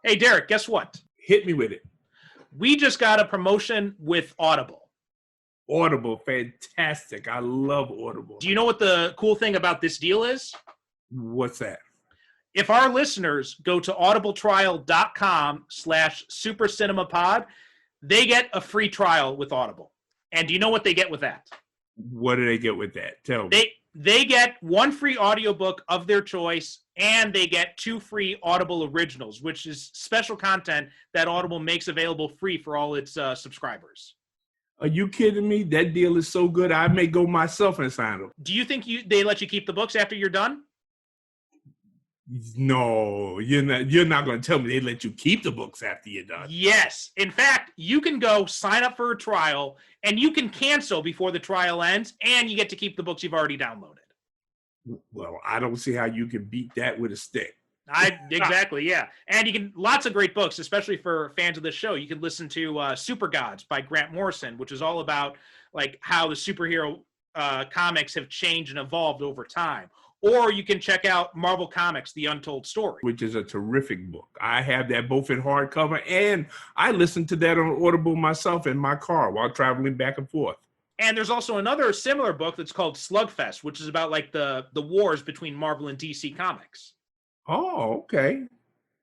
Hey, Derek, guess what? Hit me with it. We just got a promotion with Audible. Audible, fantastic. I love Audible. Do you know what the cool thing about this deal is? What's that? If our listeners go to audibletrial.com/supercinemapod, they get a free trial with Audible. And do you know what they get with that? What do they get with that? Tell me. They get one free audiobook of their choice, and they get 2 free Audible originals, which is special content that Audible makes available free for all its subscribers. Are you kidding me? That deal is so good, I may go myself and sign them. Do you think they let you keep the books after you're done? No, you're not going to tell me they let you keep the books after you're done. Yes. In fact, you can go sign up for a trial, and you can cancel before the trial ends, and you get to keep the books you've already downloaded. Well, I don't see how you can beat that with a stick. Exactly, yeah. And you can, lots of great books, especially for fans of this show. You can listen to Super Gods by Grant Morrison, which is all about like how the superhero comics have changed and evolved over time. Or you can check out Marvel Comics, The Untold Story. Which is a terrific book. I have that both in hardcover, and I listen to that on Audible myself in my car while traveling back and forth. And there's also another similar book that's called Slugfest, which is about like the wars between Marvel and DC Comics. Oh, okay.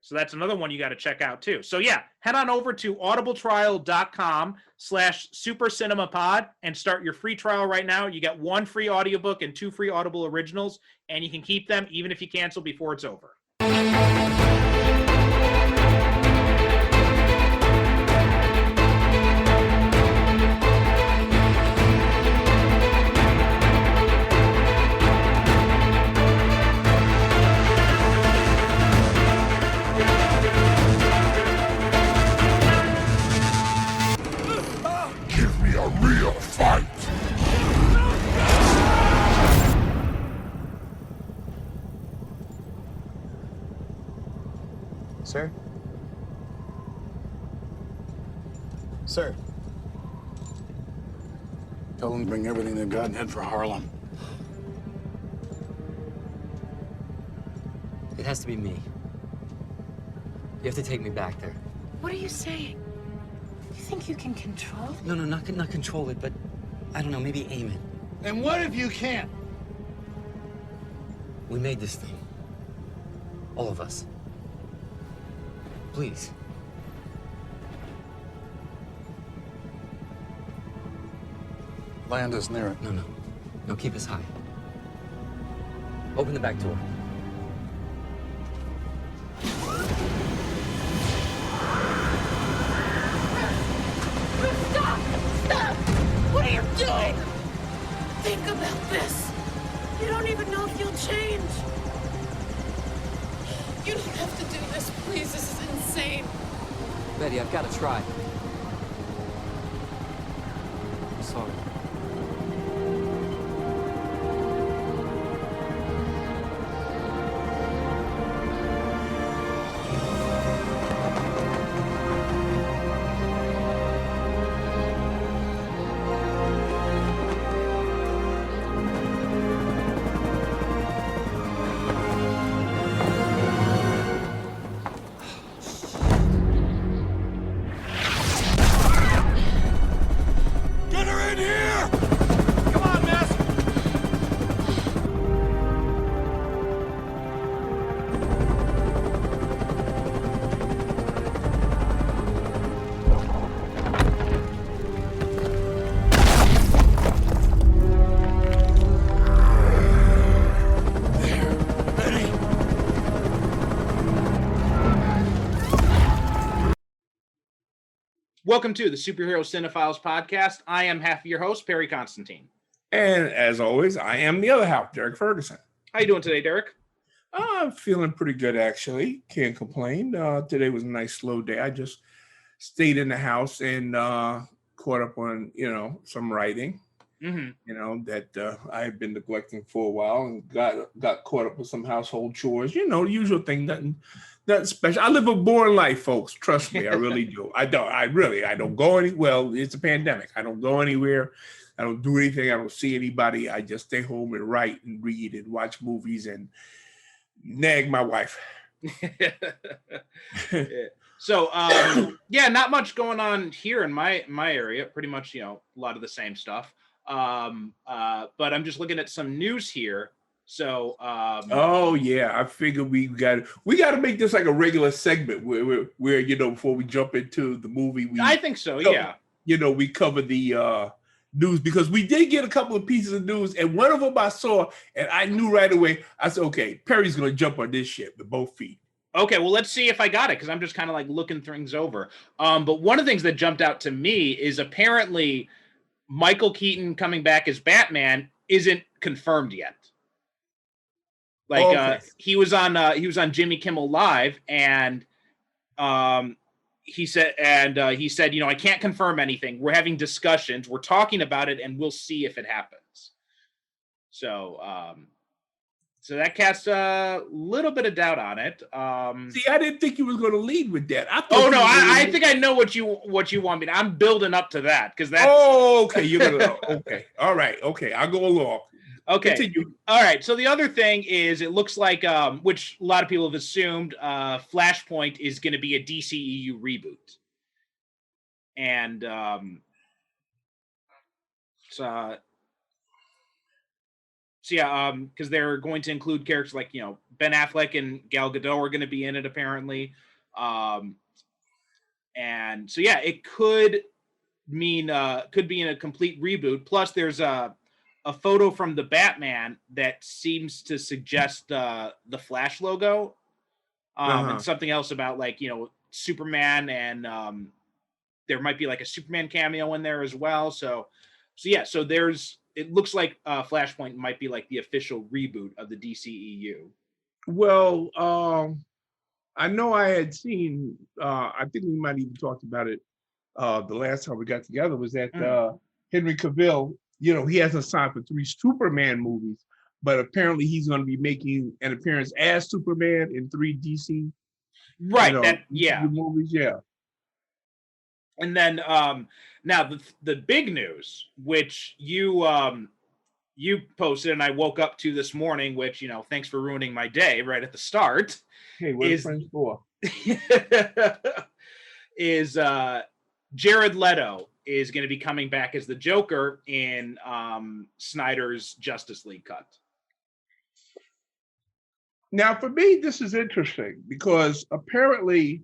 So that's another one you got to check out too. So yeah, head on over to audibletrial.com/supercinemapod and start your free trial right now. You get 1 free audiobook and 2 free Audible originals, and you can keep them even if you cancel before it's over. Real fight. Sir? Sir? Tell them to bring everything they've got and head for Harlem. It has to be me. You have to take me back there. What are you saying? You think you can control it? No, not control it, but I don't know, maybe aim it. And what if you can't? We made this thing. All of us. Please. Land us near it. No, keep us high. Open the back door. Stop! What are you doing? Think about this. You don't even know if you'll change. You don't have to do this, please. This is insane. Betty, I've got to try. I'm sorry. Welcome to the Superhero Cinephiles podcast. I am half of your host, Perry Constantine. And as always, I am the other half, Derek Ferguson. How you doing today, Derek? I'm feeling pretty good, actually. Can't complain. Today was a nice, slow day. I just stayed in the house and caught up on, some writing, that I had been neglecting for a while, and got caught up with some household chores. The usual thing, nothing special. I live a boring life, folks. Trust me, I really do. I don't go any. Well, it's a pandemic. I don't go anywhere. I don't do anything. I don't see anybody. I just stay home and write and read and watch movies and nag my wife. Yeah. So yeah, not much going on here in my area. Pretty much, a lot of the same stuff. But I'm just looking at some news here. So Oh yeah, I figure we got to make this like a regular segment where before we jump into the movie, I think so. Yeah. we cover the news, because we did get a couple of pieces of news, and one of them I saw and I knew right away. I said, okay, Perry's gonna jump on this shit with both feet. Okay, well, let's see if I got it, because I'm just kind of like looking things over. But one of the things that jumped out to me is apparently Michael Keaton coming back as Batman isn't confirmed yet. Like Okay. he was on Jimmy Kimmel Live, and he said, I can't confirm anything. We're having discussions. We're talking about it, and we'll see if it happens. So so that casts a little bit of doubt on it. See, I didn't think you was going to lead with that. I think I know what you want me to. I'm building up to that, because that's. Oh, okay. You're gonna. Okay. All right. Okay. I'll go along. Okay. Continue. All right. So the other thing is, it looks like, which a lot of people have assumed, Flashpoint is going to be a DCEU reboot, and so yeah, because they're going to include characters like Ben Affleck and Gal Gadot are going to be in it apparently, and so yeah, it could mean could be in a complete reboot. Plus, there's a photo from the Batman that seems to suggest the Flash logo, and something else about like Superman, and there might be like a Superman cameo in there as well. So yeah, so it looks like Flashpoint might be like the official reboot of the DCEU. Well, I know I had seen. I think we might even talked about it the last time we got together. Was that Henry Cavill? He hasn't signed for 3 Superman movies, but apparently he's going to be making an appearance as Superman in 3 DC. Right. Movies. Yeah. And then now the big news, which you posted and I woke up to this morning, which thanks for ruining my day right at the start. Hey, what are friends for? Is Jared Leto is going to be coming back as the Joker in Snyder's Justice League cut. Now, for me, this is interesting because apparently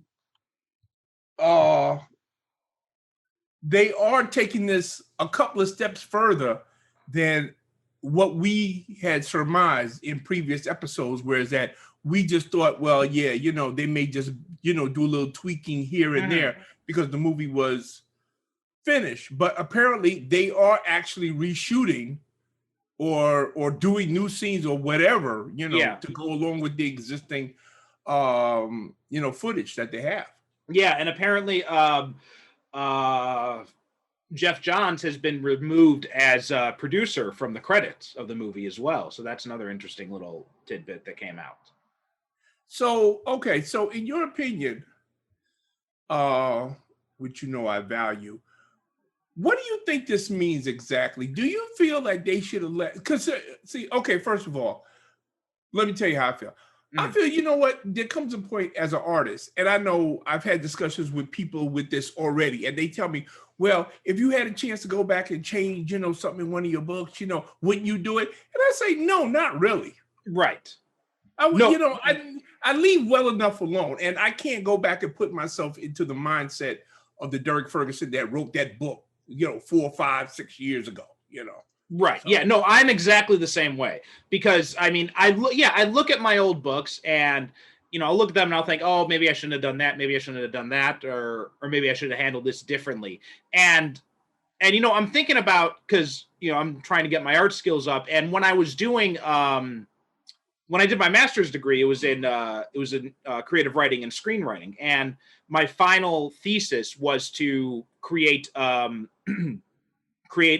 they are taking this a couple of steps further than what we had surmised in previous episodes, whereas that we just thought, well, yeah, they may just, do a little tweaking here and there because the movie was finished. But apparently they are actually reshooting or doing new scenes or whatever, to go along with the existing, footage that they have. Yeah, and apparently Jeff Johns has been removed as a producer from the credits of the movie as well. So that's another interesting little tidbit that came out. So, okay. So in your opinion, which I value, what do you think this means exactly? Do you feel like they should have because first of all, let me tell you how I feel. I feel, there comes a point as an artist, and I know I've had discussions with people with this already, and they tell me, well, if you had a chance to go back and change, something in one of your books, wouldn't you do it? And I say, no, not really. Right. I leave well enough alone, and I can't go back and put myself into the mindset of the Derek Ferguson that wrote that book, 4, 5, 6 years ago, Right. So. Yeah. No, I'm exactly the same way because I look at my old books and, I'll look at them and I'll think, oh, maybe I shouldn't have done that. Maybe I shouldn't have done that. Or maybe I should have handled this differently. And I'm thinking about, cause I'm trying to get my art skills up. And when I was doing, when I did my master's degree, it was in creative writing and screenwriting. And my final thesis was to write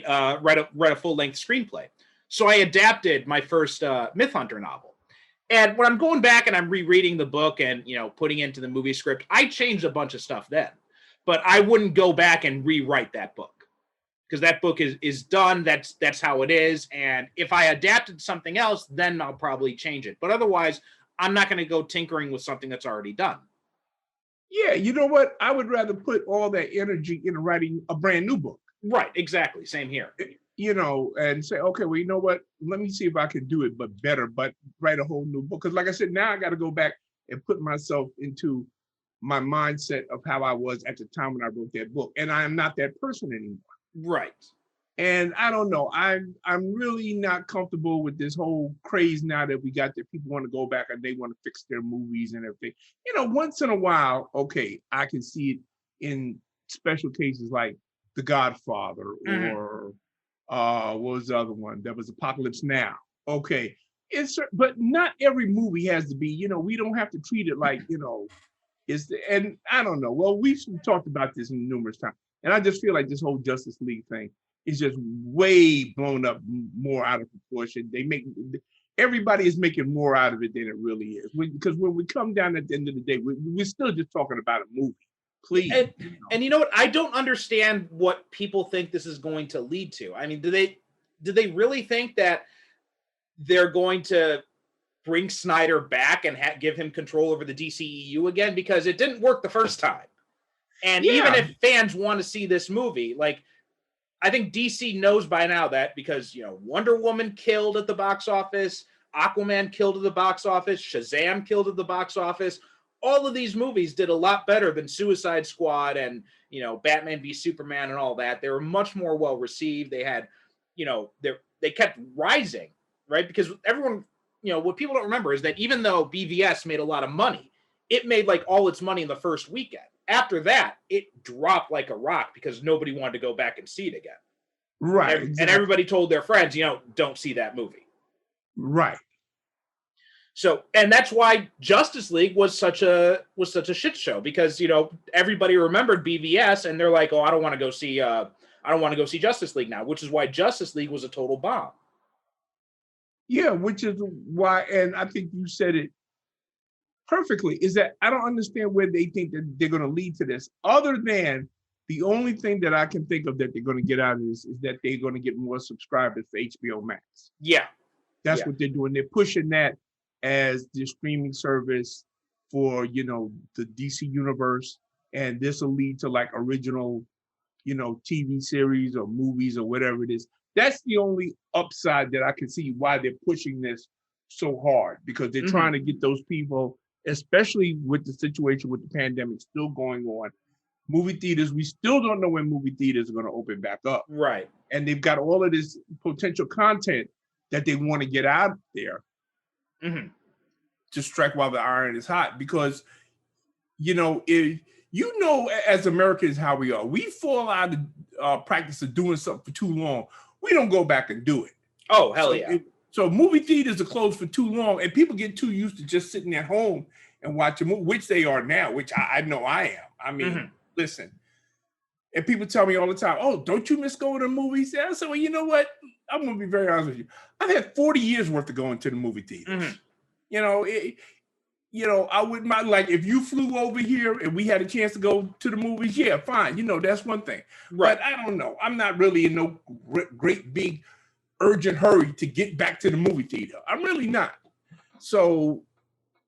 a full-length screenplay. So I adapted my first Myth Hunter novel. And when I'm going back and I'm rereading the book and, putting into the movie script, I changed a bunch of stuff then. But I wouldn't go back and rewrite that book because that book is done. That's how it is. And if I adapted something else, then I'll probably change it. But otherwise, I'm not going to go tinkering with something that's already done. Yeah, you know what? I would rather put all that energy into writing a brand new book. Right, exactly. Same here. You know, and say, okay, well, you know what? Let me see if I can do it, but better, but write a whole new book. Because like I said, now I got to go back and put myself into my mindset of how I was at the time when I wrote that book. And I am not that person anymore. Right. And I don't know. I'm really not comfortable with this whole craze now that we got that people want to go back and they want to fix their movies and everything. You know, once in a while, okay, I can see it in special cases like The Godfather or what was the other one? That was Apocalypse Now. Okay. But not every movie has to be, you know, we don't have to treat it like, you know, and I don't know. Well, we've talked about this numerous times. And I just feel like this whole Justice League thing is just way blown up more out of proportion. Everybody is making more out of it than it really is. Because when we come down at the end of the day, we're still just talking about a movie. Please. And you know what? I don't understand what people think this is going to lead to. I mean, do they really think that they're going to bring Snyder back and give him control over the DCEU again? Because it didn't work the first time. And even if fans want to see this movie, like, I think DC knows by now that because, you know, Wonder Woman killed at the box office, Aquaman killed at the box office, Shazam killed at the box office. All of these movies did a lot better than Suicide Squad and, you know, Batman v Superman and all that. They were much more well received. They had, you know, they kept rising, right? Because everyone, you know, what people don't remember is that even though BVS made a lot of money, it made like all its money in the first weekend. After that, it dropped like a rock because nobody wanted to go back and see it again. Right. And everybody told their friends, you know, don't see that movie. Right. So, and that's why Justice League was such a shit show, because, you know, everybody remembered BVS and they're like, oh, I don't want to go see Justice League now, which is why Justice League was a total bomb. Yeah, which is why, and I think you said it perfectly, is that I don't understand where they think that they're going to lead to this, other than the only thing that I can think of that they're going to get out of this is that they're going to get more subscribers for HBO Max. Yeah. That's what they're doing. They're pushing that as the streaming service for, you know, the DC universe. And this will lead to like original, you know, TV series or movies or whatever it is. That's the only upside that I can see why they're pushing this so hard, because they're trying to get those people, especially with the situation with the pandemic still going on. Movie theaters, we still don't know when movie theaters are going to open back up. Right. And they've got all of this potential content that they want to get out there to strike while the iron is hot. Because, you know, as Americans how we are. We fall out of practice of doing something for too long. We don't go back and do it. Oh, hell yeah. So movie theaters are closed for too long, and people get too used to just sitting at home and watching movies, which they are now, which I know I am. I mean, listen. And people tell me all the time, oh, don't you miss going to movies? I said, well, you know what? I'm going to be very honest with you. I've had 40 years worth of going to the movie theaters. You know, I wouldn't mind, like, if you flew over here and we had a chance to go to the movies, yeah, fine. You know, that's one thing. Right. But I don't know. I'm not really in no great big urgent hurry to get back to the movie theater. I'm really not. So,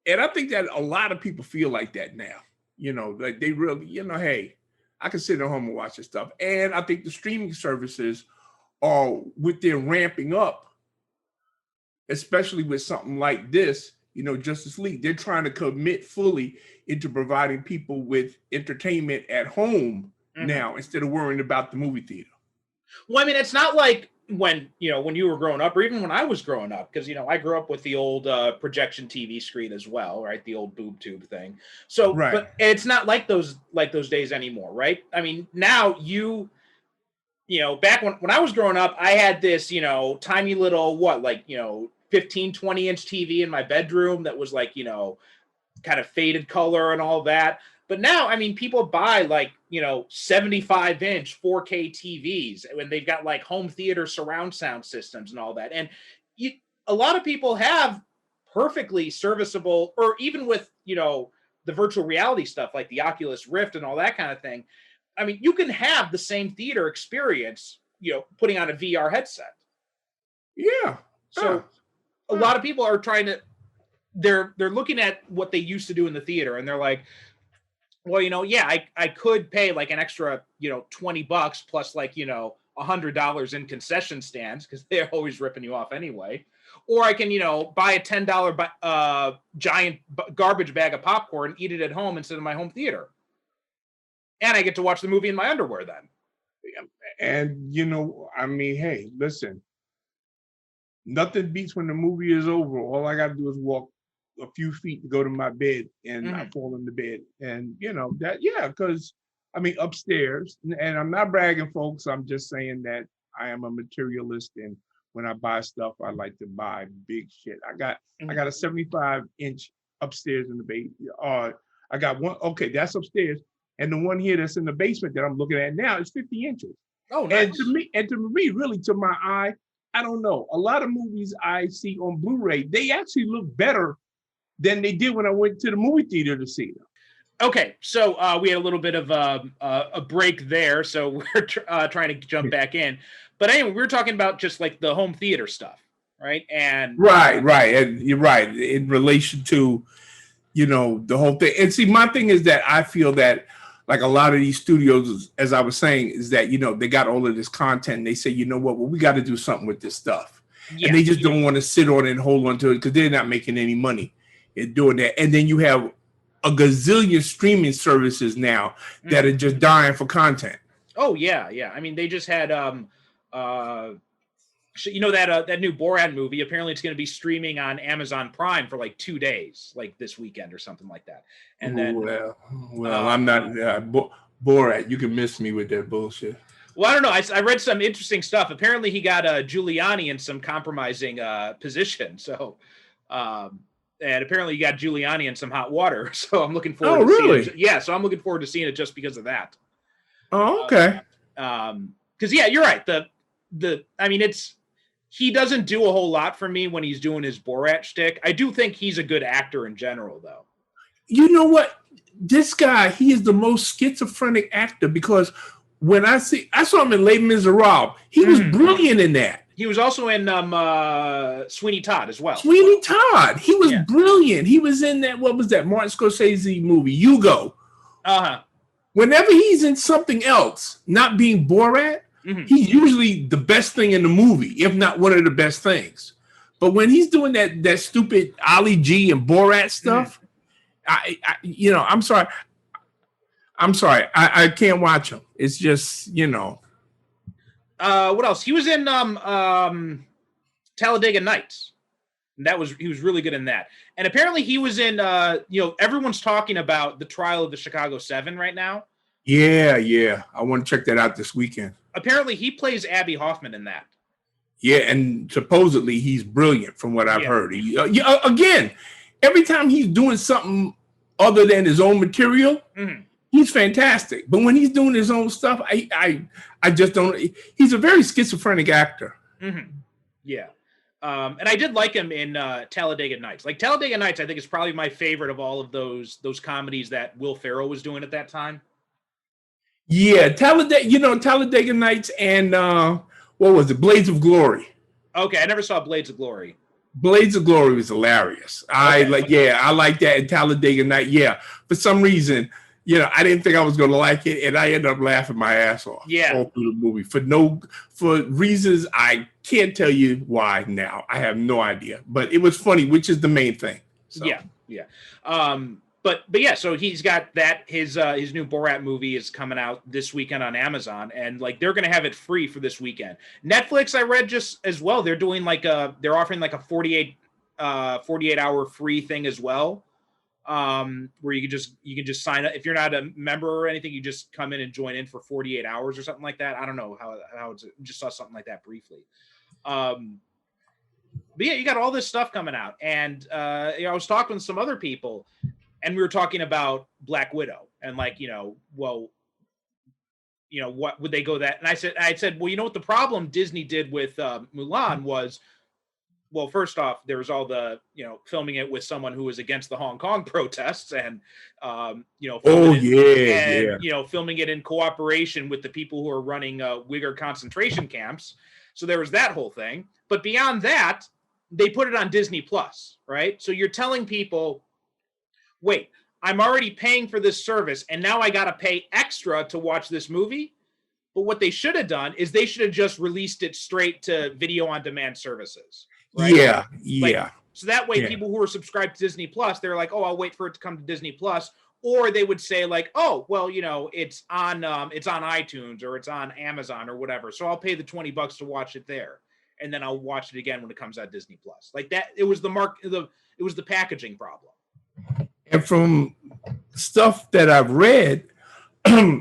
and I think that a lot of people feel like that now. You know, like they really, you know, hey, I can sit at home and watch this stuff. And I think the streaming services are, with their ramping up, especially with something like this, you know, Justice League, they're trying to commit fully into providing people with entertainment at home now, instead of worrying about the movie theater. Well, I mean, it's not like when you were growing up, or even when I was growing up, because, you know, I grew up with the old projection TV screen as well, right? The old boob tube thing. So, but it's not like those days anymore, right? I mean, now you know, back when I was growing up, I had this, you know, tiny little, 15, 20-inch TV in my bedroom that was like, you know, kind of faded color and all that. But now, I mean, people buy like, you know, 75-inch 4K TVs when they've got like home theater surround sound systems and all that. And a lot of people have perfectly serviceable, or even with, you know, the virtual reality stuff like the Oculus Rift and all that kind of thing. I mean, you can have the same theater experience, you know, putting on a VR headset. Yeah. So a lot of people are trying to they're looking at what they used to do in the theater, and they're like, well, yeah, I could pay like an extra, $20 plus like, $100 in concession stands because they're always ripping you off anyway. Or I can, buy a $10 giant garbage bag of popcorn, eat it at home instead of my home theater. And I get to watch the movie in my underwear then. And I mean, hey, listen, nothing beats when the movie is over. All I got to do is walk a few feet to go to my bed, and I fall into bed. And that, yeah, because I mean, upstairs, and I'm not bragging, folks. I'm just saying that I am a materialist, and when I buy stuff, I like to buy big shit. I got a 75-inch upstairs in the basement. I got one. Okay, that's upstairs, and the one here that's in the basement that I'm looking at now is 50 inches. Oh, nice. And to me, really, to my eye, I don't know. A lot of movies I see on Blu-ray, they actually look better than they did when I went to the movie theater to see them. Okay, so we had a little bit of a break there, so we're trying to jump back in. But anyway, we were talking about just like the home theater stuff, right? And right, and you're right in relation to the whole thing. And see, my thing is that I feel that like a lot of these studios, as I was saying, is that they got all of this content. And they say, you know what? Well, we got to do something with this stuff, and they just don't want to sit on it and hold on to it because they're not making any money in doing that. And then you have a gazillion streaming services now that are just dying for content. Oh yeah. I mean, they just had that new Borat movie. Apparently, it's going to be streaming on Amazon Prime for like 2 days, like this weekend or something like that. And then, well, I'm not Borat. You can miss me with that bullshit. Well, I don't know. I read some interesting stuff. Apparently, he got Giuliani in some compromising position. So. And apparently you got Giuliani in some hot water. So I'm looking forward to seeing it. Yeah, so I'm looking forward to seeing it just because of that. Oh, okay. Because you're right. I mean, he doesn't do a whole lot for me when he's doing his Borat shtick. I do think he's a good actor in general, though. You know what? This guy, he is the most schizophrenic actor because when I saw him in Les Miserables, he was brilliant in that. He was also in Sweeney Todd as well. Sweeney Todd. He was brilliant. He was in that, what was that, Martin Scorsese movie, Hugo. Uh-huh. Whenever he's in something else, not being Borat, he's usually the best thing in the movie, if not one of the best things. But when he's doing that stupid Ali G and Borat stuff, I'm sorry. I can't watch him. It's just, what else? He was in Talladega Nights. And he was really good in that. And apparently he was in everyone's talking about the trial of the Chicago 7 right now. Yeah. I want to check that out this weekend. Apparently he plays Abby Hoffman in that. Yeah, and supposedly he's brilliant from what I've heard. Again, every time he's doing something other than his own material, he's fantastic. But when he's doing his own stuff, I just don't. He's a very schizophrenic actor. Yeah. And I did like him in Talladega Nights. Like Talladega Nights, I think is probably my favorite of all of those comedies that Will Ferrell was doing at that time. Yeah, Talladega Nights and what was it? Blades of Glory. Okay, I never saw Blades of Glory. Blades of Glory was hilarious. I like that in Talladega Night. Yeah, for some reason, I didn't think I was going to like it, and I ended up laughing my ass off. Yeah, all through the movie for reasons I can't tell you why now. I have no idea, but it was funny, which is the main thing. So. Yeah. But yeah, so he's got that. His new Borat movie is coming out this weekend on Amazon, and like they're gonna have it free for this weekend. Netflix, I read just as well. They're doing they're offering like a 48 hour free thing as well, where you can just sign up if you're not a member or anything. You just come in and join in for 48 hours or something like that. I don't know how it's just saw something like that briefly. But yeah, you got all this stuff coming out, and I was talking with some other people. And we were talking about Black Widow and what would they go that? And I said, well, you know what the problem Disney did with Mulan was, well, first off, there was all the, filming it with someone who was against the Hong Kong protests and, filming it in cooperation with the people who are running Uyghur concentration camps. So there was that whole thing. But beyond that, they put it on Disney Plus, right? So you're telling people, wait, I'm already paying for this service, and now I got to pay extra to watch this movie? But what they should have done is they should have just released it straight to video on demand services. Right? Yeah, So that way, people who are subscribed to Disney Plus, they're like, oh, I'll wait for it to come to Disney Plus. Or they would say like, oh, well, it's on iTunes or it's on Amazon or whatever. So I'll pay the $20 to watch it there. And then I'll watch it again when it comes out Disney Plus. Like that, it was the packaging problem. And from stuff that I've read,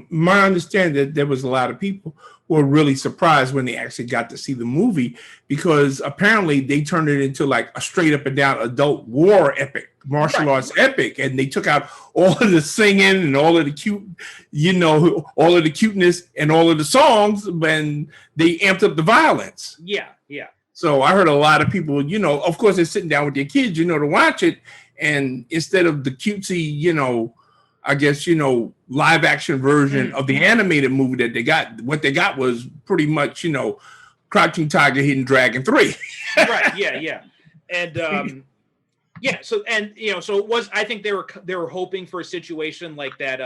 my understanding that there was a lot of people who were really surprised when they actually got to see the movie, because apparently they turned it into like a straight up and down adult war epic, martial arts epic, and they took out all of the singing and all of the cute, all of the cuteness and all of the songs, when they amped up the violence. Yeah. So I heard a lot of people, of course, they're sitting down with their kids, to watch it, and instead of the cutesy, I guess, live action version of the animated movie that they got, what they got was pretty much, Crouching Tiger, Hidden Dragon 3. Right. Yeah. And, so it was, I think they were hoping for a situation like that.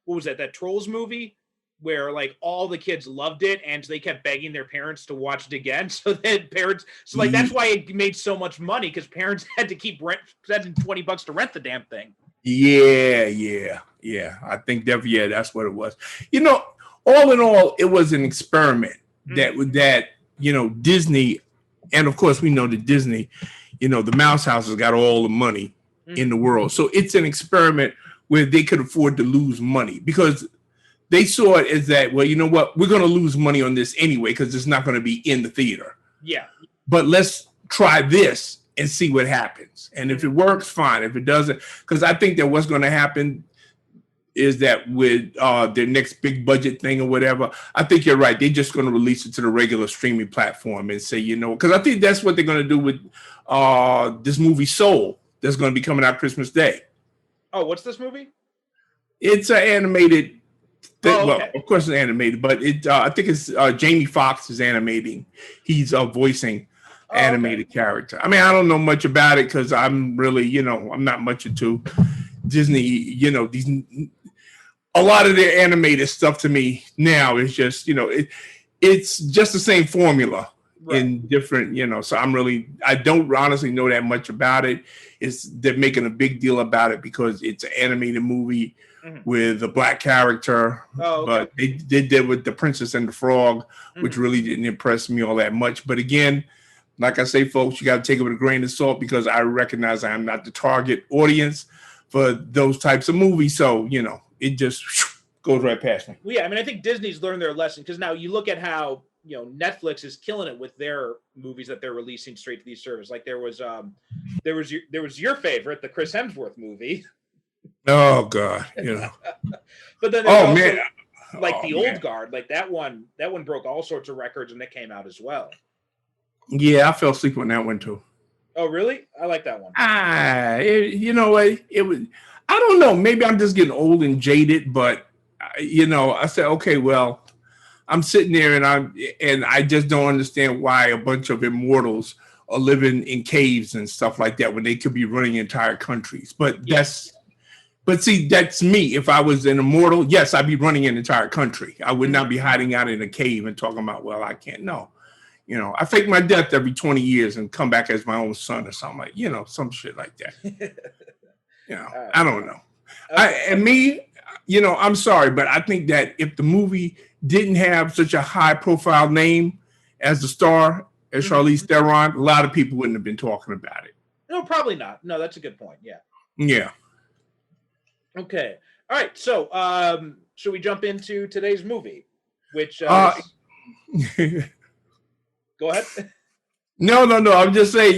What was that Trolls movie where like all the kids loved it and they kept begging their parents to watch it again. So that that's why it made so much money, because parents had to keep spending $20 to rent the damn thing. Yeah. I think that's what it was. All in all, it was an experiment that Disney, and of course we know that Disney, the Mouse House has got all the money in the world. So it's an experiment where they could afford to lose money, because they saw it as that, well, you know what, we're going to lose money on this anyway, because it's not going to be in the theater. Yeah. But let's try this and see what happens. And if it works, fine. If it doesn't, because I think that what's going to happen is that with their next big budget thing or whatever, I think you're right. They're just going to release it to the regular streaming platform and say, because I think that's what they're going to do with this movie Soul that's going to be coming out Christmas Day. Oh, what's this movie? It's an animated thing. Okay. Well, of course it's animated, but I think it's Jamie Foxx is animating. He's voicing animated character. I mean, I don't know much about it because I'm really, I'm not much into Disney. A lot of their animated stuff to me now is just, it's just the same formula in different, so I don't honestly know that much about it. They're making a big deal about it because it's an animated movie with a black character, but they did with The Princess and the Frog, which really didn't impress me all that much. But again, like I say, folks, you got to take it with a grain of salt, because I recognize I am not the target audience for those types of movies. So, it just goes right past me. Well, yeah, I mean, I think Disney's learned their lesson, because now you look at how, Netflix is killing it with their movies that they're releasing straight to these services. Like there was your favorite, the Chris Hemsworth movie. Oh God, But then man, like the Old Guard, like that one broke all sorts of records when it came out as well. Yeah, I fell asleep on that one too. Oh, really? I like that one. It was. I don't know. Maybe I'm just getting old and jaded, but I said, okay, well, I'm sitting there and I just don't understand why a bunch of immortals are living in caves and stuff like that when they could be running entire countries. But see, that's me. If I was an immortal, yes, I'd be running an entire country. I would not be hiding out in a cave and talking about, well, I can't know. I fake my death every 20 years and come back as my own son or something like, some shit like that. I don't know. Okay. I'm sorry, but I think that if the movie didn't have such a high profile name as the star, as Charlize Theron, a lot of people wouldn't have been talking about it. No, probably not. No, that's a good point. Yeah. Yeah. Okay. All right. So, should we jump into today's movie? Which go ahead. No. I'm just saying,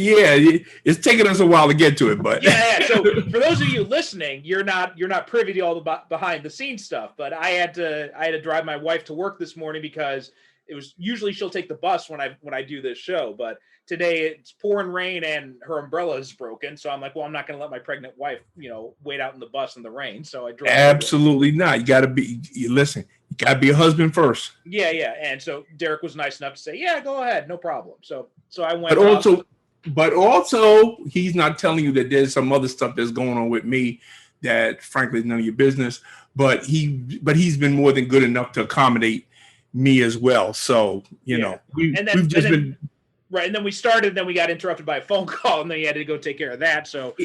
it's taking us a while to get to it, but yeah. So for those of you listening, you're not privy to all the behind the scenes stuff. But I had to drive my wife to work this morning because it was usually she'll take the bus when I do this show, but today it's pouring rain and her umbrella is broken. So I'm like, well, I'm not going to let my pregnant wife, wait out in the bus in the rain. So I drove. Absolutely not. You got to be. Listen, you got to be a husband first. Yeah. And so Derek was nice enough to say, yeah, go ahead, no problem. So I went. But also, but also he's not telling you that there's some other stuff that's going on with me that frankly is none of your business. But he's been more than good enough to accommodate me as well. So, we've just been right. And then we started, then we got interrupted by a phone call, and then he had to go take care of that. So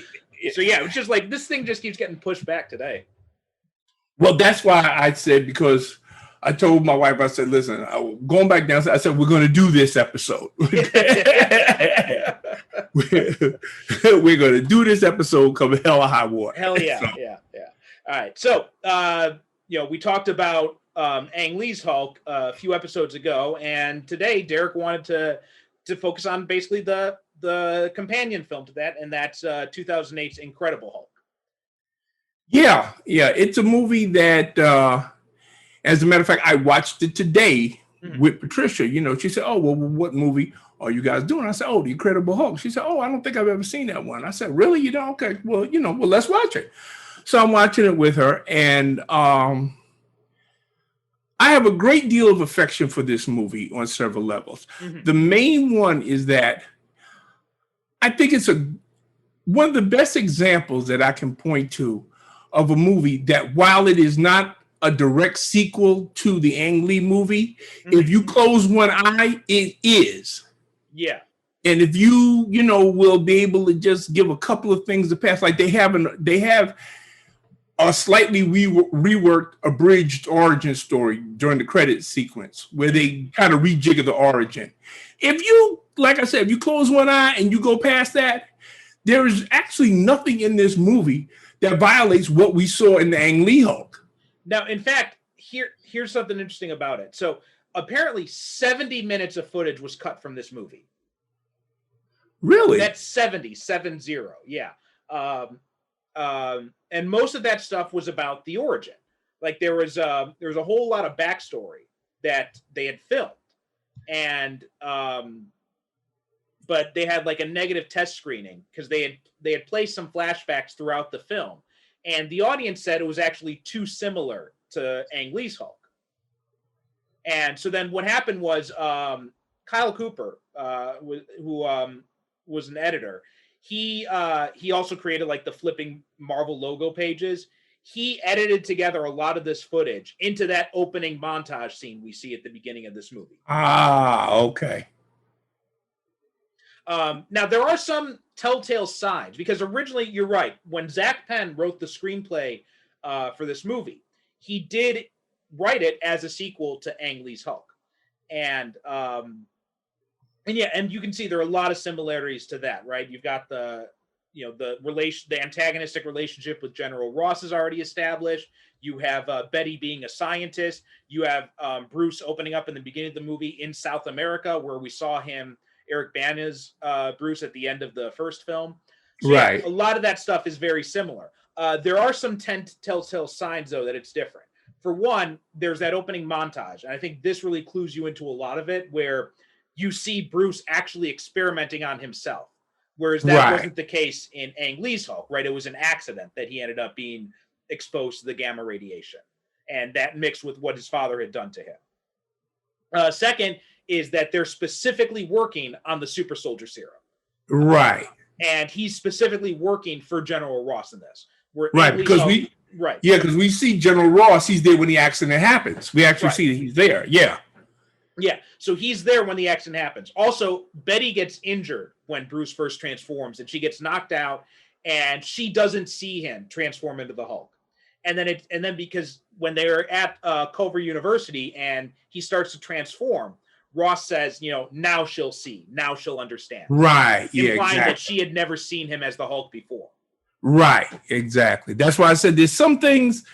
yeah, it was just like this thing just keeps getting pushed back today. Well, that's why I said, because I told my wife, I said, listen, going back down, I said, we're going to do this episode. We're going to do this episode come hell or high water. Hell yeah. So. Yeah. All right. So, we talked about Ang Lee's Hulk a few episodes ago, and today Derek wanted to focus on basically the companion film to that, and that's 2008's Incredible Hulk. Yeah. It's a movie that, as a matter of fact, I watched it today with Patricia. She said, oh, well, what movie are you guys doing? I said, oh, The Incredible Hulk. She said, oh, I don't think I've ever seen that one. I said, really? You don't? Okay. Well, let's watch it. So I'm watching it with her, and I have a great deal of affection for this movie on several levels. Mm-hmm. The main one is that I think it's one of the best examples that I can point to of a movie that, while it is not a direct sequel to the Ang Lee movie, if you close one eye, it is. Yeah. And if you will be able to just give a couple of things to pass, like they have a slightly reworked, abridged origin story during the credit sequence where they kind of rejigger the origin. If you, like I said, if you close one eye and you go past that, there is actually nothing in this movie that violates what we saw in the Ang Lee Hulk. Now, in fact, here's something interesting about it. So apparently 70 minutes of footage was cut from this movie. Really? That's 70, yeah. And most of that stuff was about the origin. Like there was a whole lot of backstory that they had filmed, and but they had like a negative test screening because they had placed some flashbacks throughout the film, and the audience said it was actually too similar to Ang Lee's Hulk. And so then what happened was Kyle Cooper, who was an editor, he also created like the flipping Marvel logo pages. He edited together a lot of this footage into that opening montage scene we see at the beginning of this movie. Ah, okay. Now, there are some telltale signs, because originally, you're right, when Zach Penn wrote the screenplay for this movie, he did write it as a sequel to Ang Lee's Hulk. And you can see there are a lot of similarities to that, right? You've got the antagonistic relationship with General Ross is already established. You have Betty being a scientist. You have Bruce opening up in the beginning of the movie in South America, where we saw him, Eric Bana's Bruce, at the end of the first film. So, right. A lot of that stuff is very similar. There are some telltale signs, though, that it's different. For one, there's that opening montage, and I think this really clues you into a lot of it, where you see Bruce actually experimenting on himself, whereas that wasn't the case in Ang Lee's Hulk, right? It was an accident that he ended up being exposed to the gamma radiation, and that mixed with what his father had done to him. Second is that they're specifically working on the super soldier serum. Right. And he's specifically working for General Ross in this. Right, because because we see General Ross, he's there when the accident happens. We actually see that he's there. Yeah. Yeah, so he's there when the accident happens. Also, Betty gets injured when Bruce first transforms, and she gets knocked out, and she doesn't see him transform into the Hulk. And then because when they're at Culver University and he starts to transform, Ross says, now she'll see, now she'll understand. Right. Yeah. Implying exactly. that she had never seen him as the Hulk before. Right. Exactly. That's why I said there's some things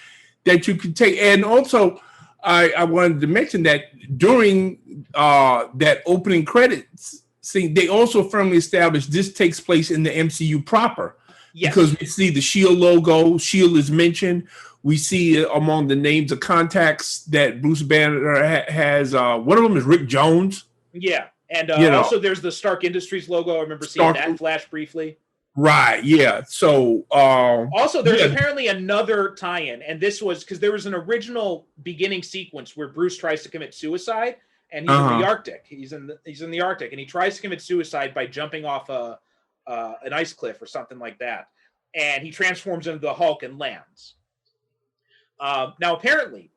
that you can take, and also I wanted to mention that during that opening credits scene, they also firmly established this takes place in the MCU proper. Yes. Because we see the S.H.I.E.L.D. logo, S.H.I.E.L.D. is mentioned. We see among the names of contacts that Bruce Banner has, one of them is Rick Jones. Yeah, and also there's the Stark Industries logo. I remember seeing that flash briefly. Right, yeah. So also there's apparently another tie-in, and this was because there was an original beginning sequence where Bruce tries to commit suicide, and he's in the Arctic. He's in the Arctic, and he tries to commit suicide by jumping off an ice cliff or something like that. And he transforms into the Hulk and lands. Now, apparently,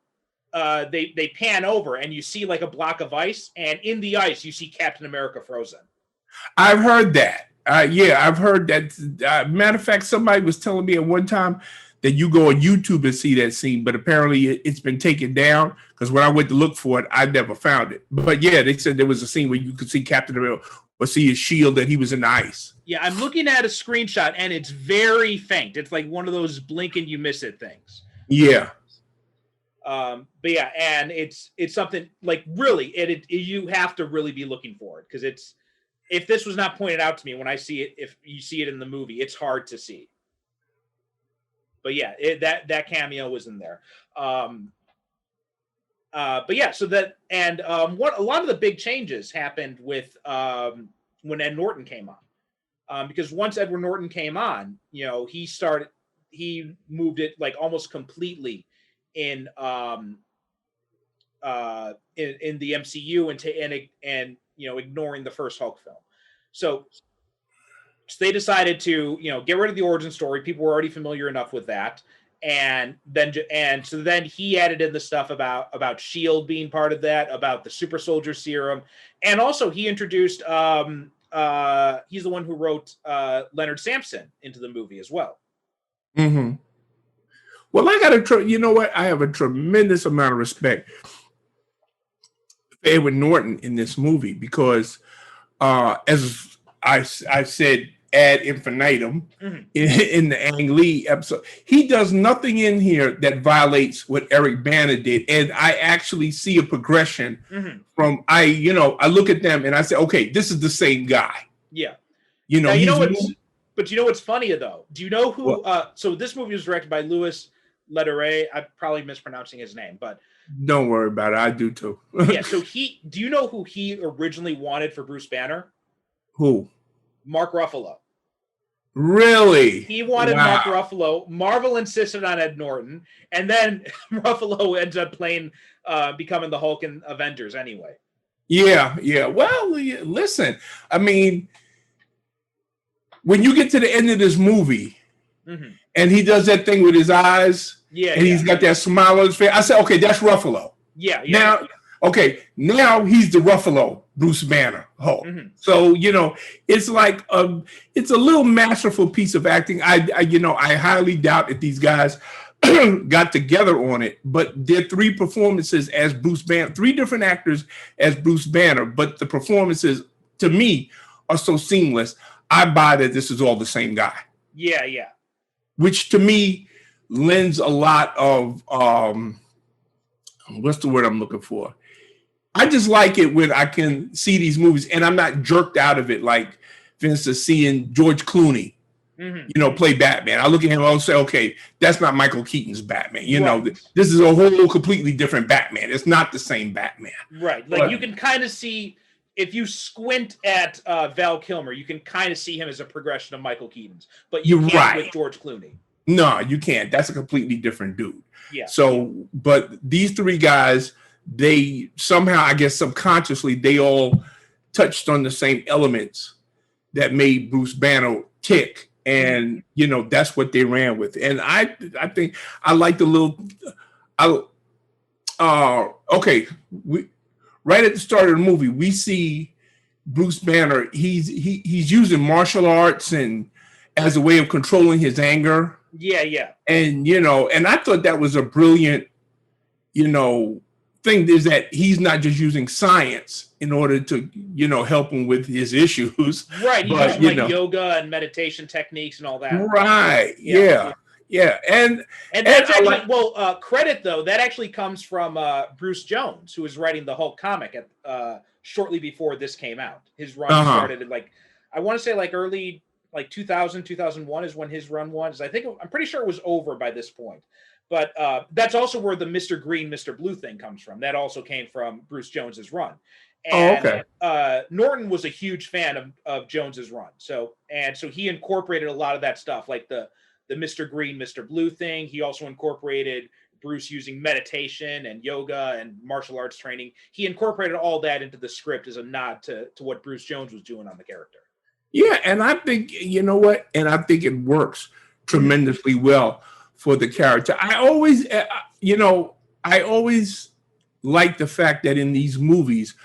they pan over and you see like a block of ice, and in the ice you see Captain America frozen. I've heard that. Yeah, I've heard that. Matter of fact, somebody was telling me at one time that you go on YouTube and see that scene, but apparently it's been taken down, because when I went to look for it, I never found it. But yeah, they said there was a scene where you could see Captain America or see his shield that he was in the ice. Yeah, I'm looking at a screenshot and it's very faint. It's like one of those blink and you miss it things. Yeah. But yeah, and it's something like really you have to really be looking for it, because if this was not pointed out to me when I see it, if you see it in the movie, it's hard to see. But yeah, that cameo was in there. But yeah, so that, and what a lot of the big changes happened with when Ed Norton came on, because once Edward Norton came on, he moved it like almost completely in the MCU and ignoring the first Hulk film. So they decided to get rid of the origin story. People were already familiar enough with that, and so then he added in the stuff about Shield being part of that, about the super soldier serum, and also he introduced he's the one who wrote Leonard Sampson into the movie as well. Mm-hmm. Well, I have a tremendous amount of respect for Edward Norton in this movie, because as I said ad infinitum in the Ang Lee episode, he does nothing in here that violates what Eric Bana did. And I actually see a progression from, I look at them and I say, okay, this is the same guy. Yeah. But you know what's funny though? Do you know who, so this movie was directed by Louis Leterrier. I'm probably mispronouncing his name, but don't worry about it. I do too. Yeah. So do you know who he originally wanted for Bruce Banner? Who? Mark Ruffalo. Really? He wanted Mark Ruffalo. Marvel insisted on Ed Norton, and then Ruffalo ends up becoming the Hulk in Avengers anyway. Yeah. Well, listen, I mean, when you get to the end of this movie and he does that thing with his eyes, and he's got that smile on his face, I said, okay, that's Ruffalo. Yeah. Now he's the Ruffalo Bruce Banner Hulk. So it's like it's a little masterful piece of acting. I highly doubt if these guys got together on it, but there are 3 performances as Bruce Banner, 3 different actors as Bruce Banner, but the performances to me are so seamless. I buy that this is all the same guy. Yeah. Which to me lends a lot of what's the word I'm looking for? I just like it when I can see these movies and I'm not jerked out of it, like, for instance, seeing George Clooney, play Batman. I look at him and I'll say, okay, that's not Michael Keaton's Batman. This is a whole completely different Batman. It's not the same Batman. Right. Like, you can kind of see, if you squint at Val Kilmer, you can kind of see him as a progression of Michael Keaton's, but you can't with George Clooney. No, you can't. That's a completely different dude. Yeah. So, but these 3 guys, they somehow, I guess subconsciously, they all touched on the same elements that made Bruce Banner tick. And, that's what they ran with. And I think I like the little, right at the start of the movie, we see Bruce Banner. He's using martial arts and as a way of controlling his anger. Yeah. And, and I thought that was a brilliant, thing, is that he's not just using science in order to, help him with his issues. Right. He's using like yoga and meditation techniques and all that. Right. Yeah. And that's actually, credit though, that actually comes from Bruce Jones, who was writing the Hulk comic at shortly before this came out. His run started in I want to say early 2000, 2001 is when his run was. I'm pretty sure it was over by this point. But that's also where the Mr. Green, Mr. Blue thing comes from. That also came from Bruce Jones's run. And Norton was a huge fan of Jones's run. So he incorporated a lot of that stuff, like the Mr. Green, Mr. Blue thing. He also incorporated Bruce using meditation and yoga and martial arts training. He incorporated all that into the script as a nod to what Bruce Jones was doing on the character. Yeah, and I think, you know what? And I think it works tremendously well for the character. I always like the fact that in these movies,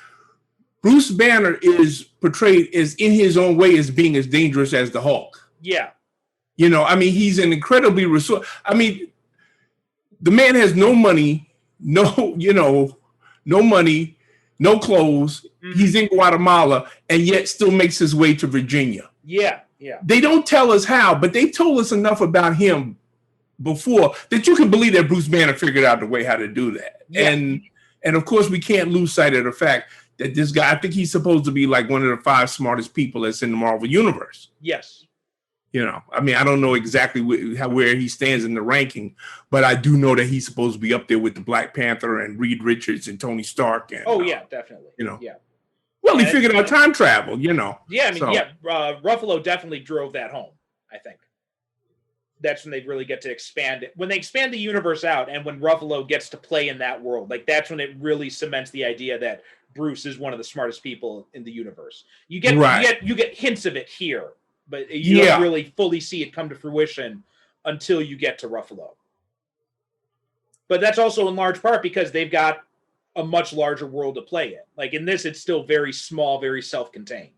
Bruce Banner is portrayed as, in his own way, as being as dangerous as the Hulk. Yeah. You know, I mean, he's an incredibly the man has no money, no money, no clothes. Mm-hmm. He's in Guatemala and yet still makes his way to Virginia. Yeah, yeah. They don't tell us how, but they told us enough about him before that you can believe that Bruce Banner figured out the way how to do that. Yeah. And of course, we can't lose sight of the fact that this guy, I think he's supposed to be like one of the 5 smartest people that's in the Marvel Universe. Yes. You know, I mean, I don't know exactly where he stands in the ranking, but I do know that he's supposed to be up there with the Black Panther and Reed Richards and Tony Stark. And, yeah, definitely. You know, yeah. Well, he figured out time travel, you know. Yeah, I mean, Ruffalo definitely drove that home, I think. That's when they really get to expand it. When they expand the universe out and when Ruffalo gets to play in that world, like that's when it really cements the idea that Bruce is one of the smartest people in the universe. You get hints of it here, but you don't really fully see it come to fruition until you get to Ruffalo. But that's also in large part because they've got a much larger world to play in. Like in this, it's still very small, very self-contained.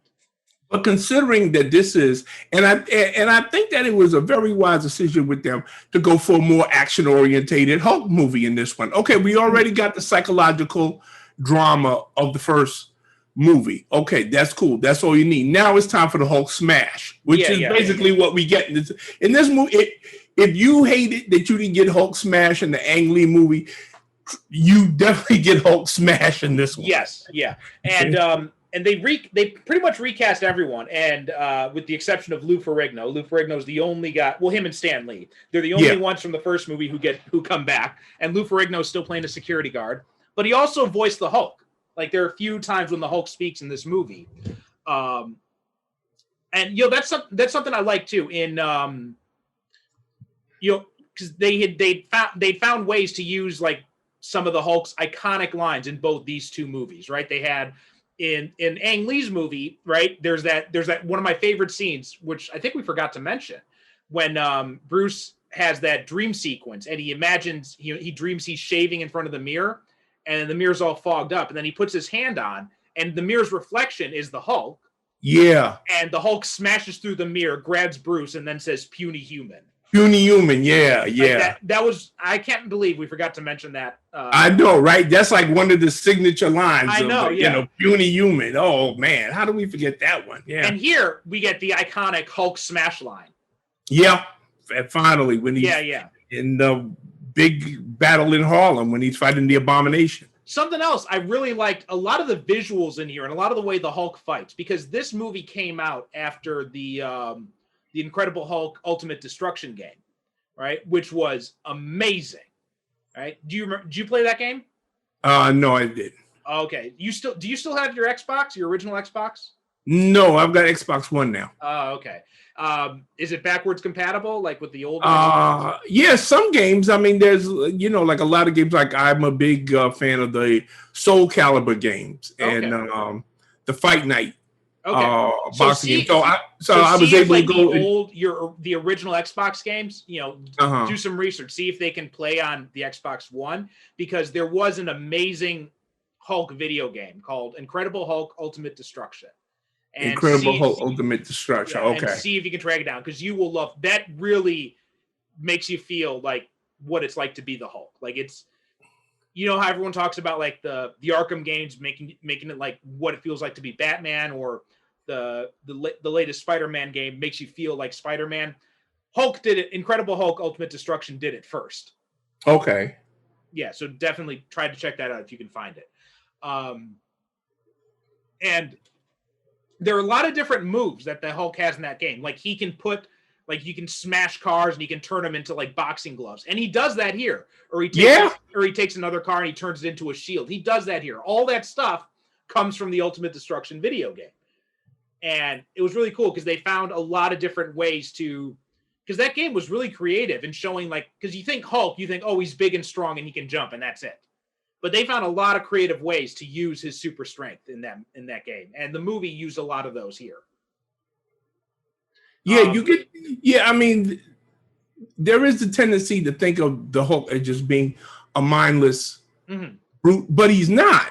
But considering that this is, and I think that it was a very wise decision with them to go for a more action-orientated Hulk movie in this one. Okay, we already got the psychological drama of the first movie. Okay, that's cool. That's all you need. Now it's time for the Hulk smash, which is basically what we get in this movie. If you hated that you didn't get Hulk smash in the Ang Lee movie, you definitely get Hulk smash in this one. Yes, yeah, and they pretty much recast everyone, and with the exception of Lou Ferrigno. Lou Ferrigno's the only guy. Well, him and Stan Lee. They're the only ones from the first movie who come back, and Lou Ferrigno's still playing a security guard. But he also voiced the Hulk. Like there are a few times when the Hulk speaks in this movie, and that's something I like too. In because they'd found ways to use like some of the Hulk's iconic lines in both these two movies, right? They had in Ang Lee's movie, right? There's that one of my favorite scenes, which I think we forgot to mention, when Bruce has that dream sequence and he imagines he dreams he's shaving in front of the mirror and the mirror's all fogged up, and then he puts his hand on and the mirror's reflection is the Hulk. Yeah. And the Hulk smashes through the mirror, grabs Bruce, and then says puny human. Puny human, yeah. Like that was, I can't believe we forgot to mention that. I know, right? That's like one of the signature lines. I know, puny human. Oh man, how do we forget that one? Yeah. And here we get the iconic Hulk smash line. Yeah, finally when he's in the big battle in Harlem when he's fighting the Abomination. Something else I really liked, a lot of the visuals in here and a lot of the way the Hulk fights, because this movie came out after the Incredible Hulk Ultimate Destruction game, right? Which was amazing, right? Do you play that game? No, I didn't. Okay. Do you still have your Xbox, your original Xbox? No, I've got Xbox One now. Oh, okay. Is it backwards compatible, like with the old? Yeah, some games. I mean, there's like a lot of games. Like I'm a big fan of the Soul Calibur games and the Fight Night. Okay. Boxing game. So I was able to go the original Xbox games. Do some research, see if they can play on the Xbox One, because there was an amazing Hulk video game called Incredible Hulk Ultimate Destruction. Hulk Ultimate Destruction. Okay. And see if you can track it down, because you will love that. Really makes you feel like what it's like to be the Hulk. Like it's, how everyone talks about like the Arkham games making it like what it feels like to be Batman, or the latest Spider-Man game makes you feel like Spider-Man. Hulk did it. Incredible Hulk Ultimate Destruction did it first. Okay. Yeah, so definitely try to check that out if you can find it. And there are a lot of different moves that the Hulk has in that game. Like he can you can smash cars and he can turn them into like boxing gloves. And he does that here. Or he takes another car and he turns it into a shield. He does that here. All that stuff comes from the Ultimate Destruction video game. And it was really cool because they found a lot of different ways to because that game was really creative in showing, like, because you think Hulk, you think, oh, he's big and strong and he can jump and that's it. But they found a lot of creative ways to use his super strength in that game, and the movie used a lot of those here. Yeah, I mean, there is a tendency to think of the Hulk as just being a mindless brute, but he's not.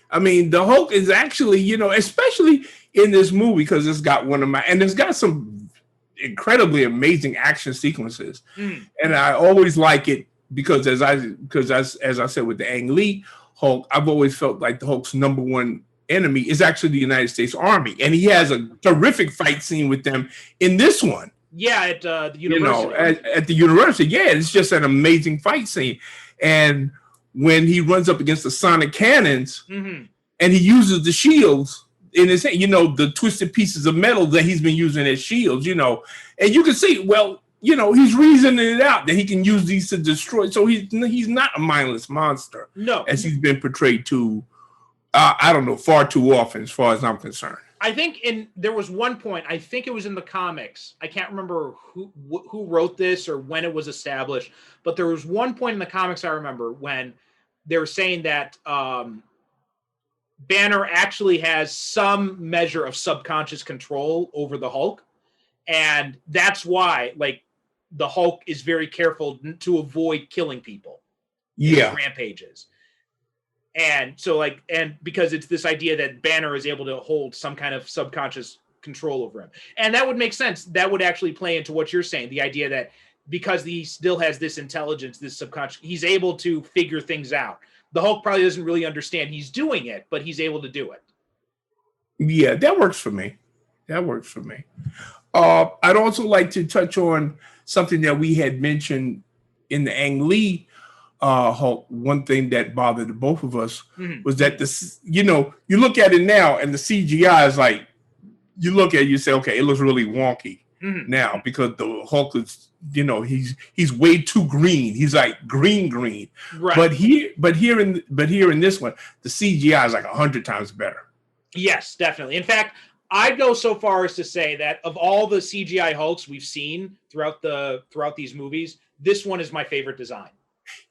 I mean, the Hulk is actually, especially in this movie, because it's got it's got some incredibly amazing action sequences, and I always like it because as I said with the Ang Lee Hulk, I've always felt like the Hulk's number one enemy is actually the United States Army, and he has a terrific fight scene with them in this one. Yeah, at the university. At the university, yeah, it's just an amazing fight scene. And when he runs up against the sonic cannons, and he uses the shields in his hand, the twisted pieces of metal that he's been using as shields, and you can see, well, he's reasoning it out that he can use these to destroy. So he's not a mindless monster, no, as he's been portrayed to. I don't know, far too often, as far as I'm concerned. I think there was one point, I think it was in the comics. I can't remember who wrote this or when it was established, but there was one point in the comics I remember when they were saying that Banner actually has some measure of subconscious control over the Hulk, and that's why, like, the Hulk is very careful to avoid killing people. Yeah, rampages. And so, like, and because it's this idea that Banner is able to hold some kind of subconscious control over him. And that would make sense. That would actually play into what you're saying. The idea that because he still has this intelligence, this subconscious, he's able to figure things out. The Hulk probably doesn't really understand he's doing it, but he's able to do it. Yeah, that works for me. I'd also like to touch on something that we had mentioned in the Ang Lee Hulk. One thing that bothered the both of us was that you look at it now and the CGI is like, you look at it, you say, okay, it looks really wonky now because the Hulk is, he's way too green. He's like green, right? But here in this one, the CGI is like 100 times better. Yes, definitely. In fact, I'd go so far as to say that of all the CGI Hulks we've seen throughout these movies, this one is my favorite design.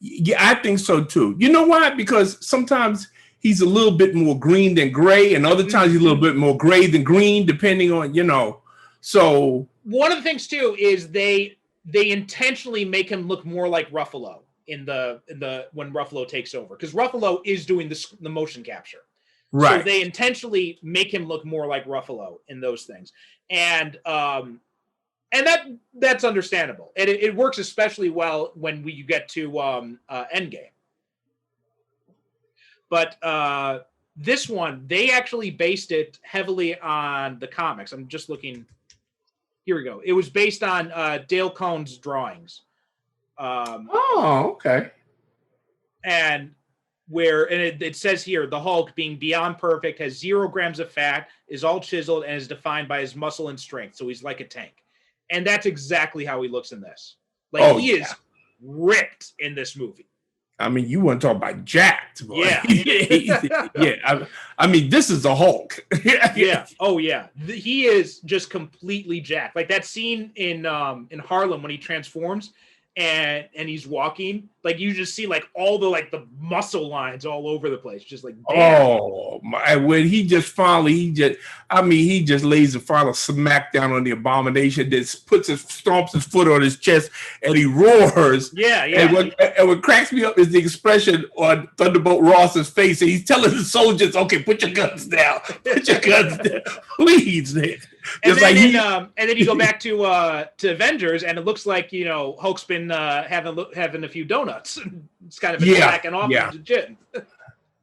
Yeah, I think so too. You know why? Because sometimes he's a little bit more green than gray, and other times he's a little bit more gray than green, depending on, So one of the things too is they intentionally make him look more like Ruffalo in the when Ruffalo takes over, because Ruffalo is doing the motion capture. Right. So they intentionally make him look more like Ruffalo in those things. And that's understandable. And it works especially well when you get to Endgame. But this one, they actually based it heavily on the comics. I'm just looking. Here we go. It was based on Dale Cohn's drawings. Okay. And it says here, the Hulk, being beyond perfect, has 0 grams of fat, is all chiseled, and is defined by his muscle and strength. So he's like a tank. And that's exactly how he looks in this. Like, he is ripped in this movie. I mean, you want to talk about jacked, boy. Yeah. Yeah. I mean, this is the Hulk. Yeah. Oh, yeah. He is just completely jacked. Like that scene in Harlem when he transforms and he's walking, like you just see like all the muscle lines all over the place, just like damn. Oh my! When he just lays the final smack down on the Abomination, that stomps his foot on his chest, and he roars. Yeah. And what cracks me up is the expression on Thunderbolt Ross's face, and he's telling the soldiers, "Okay, put your guns down. Put your guns down, please." And then you go back to Avengers, and it looks like Hulk's been having a few donuts. It's kind of been slacking off the gym.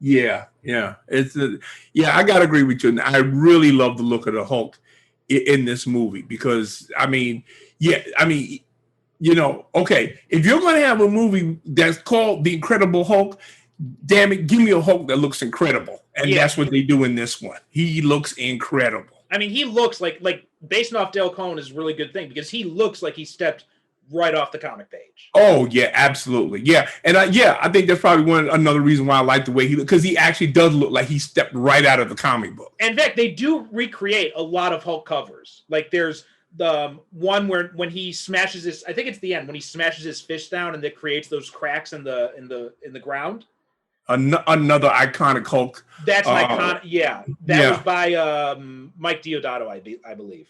Yeah. I gotta agree with you. I really love the look of the Hulk in this movie because okay, if you're gonna have a movie that's called The Incredible Hulk, damn it, give me a Hulk that looks incredible, and that's what they do in this one. He looks incredible. I mean, he looks like based off Dale Cohn is a really good thing because he looks like he stepped right off the comic page. Oh yeah, absolutely, yeah, and I think that's probably another reason why I like the way he looks, because he actually does look like he stepped right out of the comic book. And in fact, they do recreate a lot of Hulk covers. Like there's the one where when he smashes his, I think it's the end when he smashes his fist down and it creates those cracks in the ground. Another iconic Hulk. That's an iconic. Yeah, that yeah. was by Mike Diodato, I believe.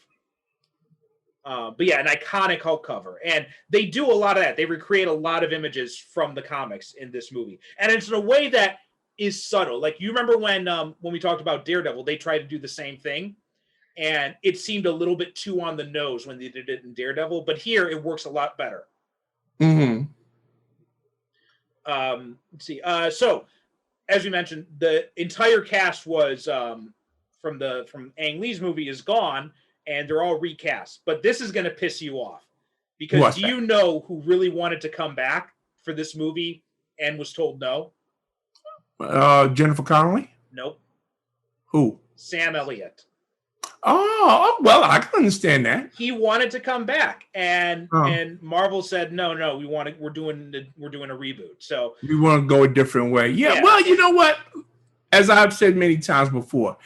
But yeah, an iconic Hulk cover, and they do a lot of that. They recreate a lot of images from the comics in this movie, and it's in a way that is subtle. Like you remember when we talked about Daredevil, they tried to do the same thing. And it seemed a little bit too on the nose when they did it in Daredevil, but here it works a lot better. Mm-hmm. Let's see. So, as we mentioned, the entire cast was from Ang Lee's movie is gone, and they're all recast. But this is going to piss you off because you know who really wanted to come back for this movie and was told no? Jennifer Connelly? Nope. Who? Sam Elliott. Oh, well, I can understand that. He wanted to come back, and Marvel said, no, we're doing a reboot. So we want to go a different way. Yeah. Well, you know what? As I've said many times before,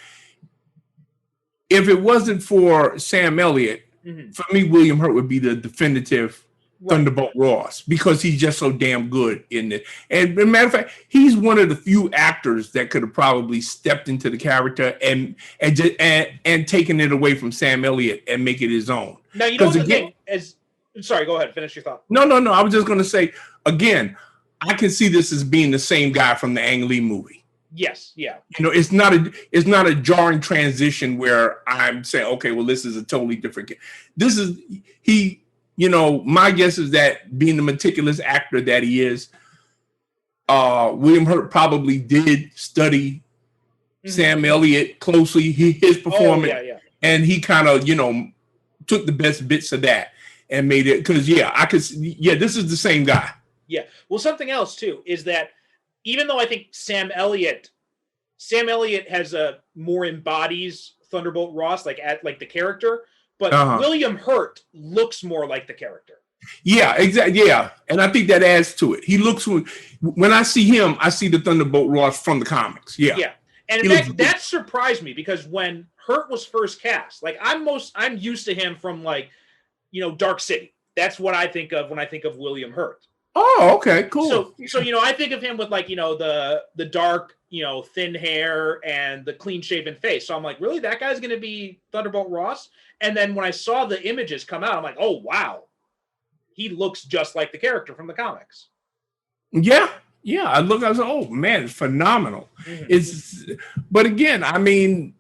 if it wasn't for Sam Elliott, for me, William Hurt would be the definitive Thunderbolt Ross because he's just so damn good in it. And as a matter of fact, he's one of the few actors that could have probably stepped into the character and taken it away from Sam Elliott and make it his own. Now you know the thing is. Sorry, go ahead. Finish your thought. No. I was just going to say again. I can see this as being the same guy from the Ang Lee movie. Yes. Yeah. You know, it's not a jarring transition where I'm saying, okay, well, this is a totally different. This is he. You know, my guess is that being the meticulous actor that he is, William Hurt probably did study Sam Elliott closely, his performance, and he kind of, took the best bits of that and made it. Because this is the same guy. Yeah. Well, something else too is that even though I think Sam Elliott has a more embodies Thunderbolt Ross, like the character. But William Hurt looks more like the character. Yeah, exactly. Yeah, and I think that adds to it. He looks when I see him, I see the Thunderbolt Ross from the comics. Yeah, yeah, and that surprised me because when Hurt was first cast, like I'm used to him from Dark City. That's what I think of when I think of William Hurt. Oh, okay, cool. So I think of him with the dark, thin hair and the clean shaven face. So I'm like, really, that guy's going to be Thunderbolt Ross? And then when I saw the images come out, I'm like, oh wow, he looks just like the character from the comics. Yeah. I was like, oh man, it's phenomenal. But again, I mean,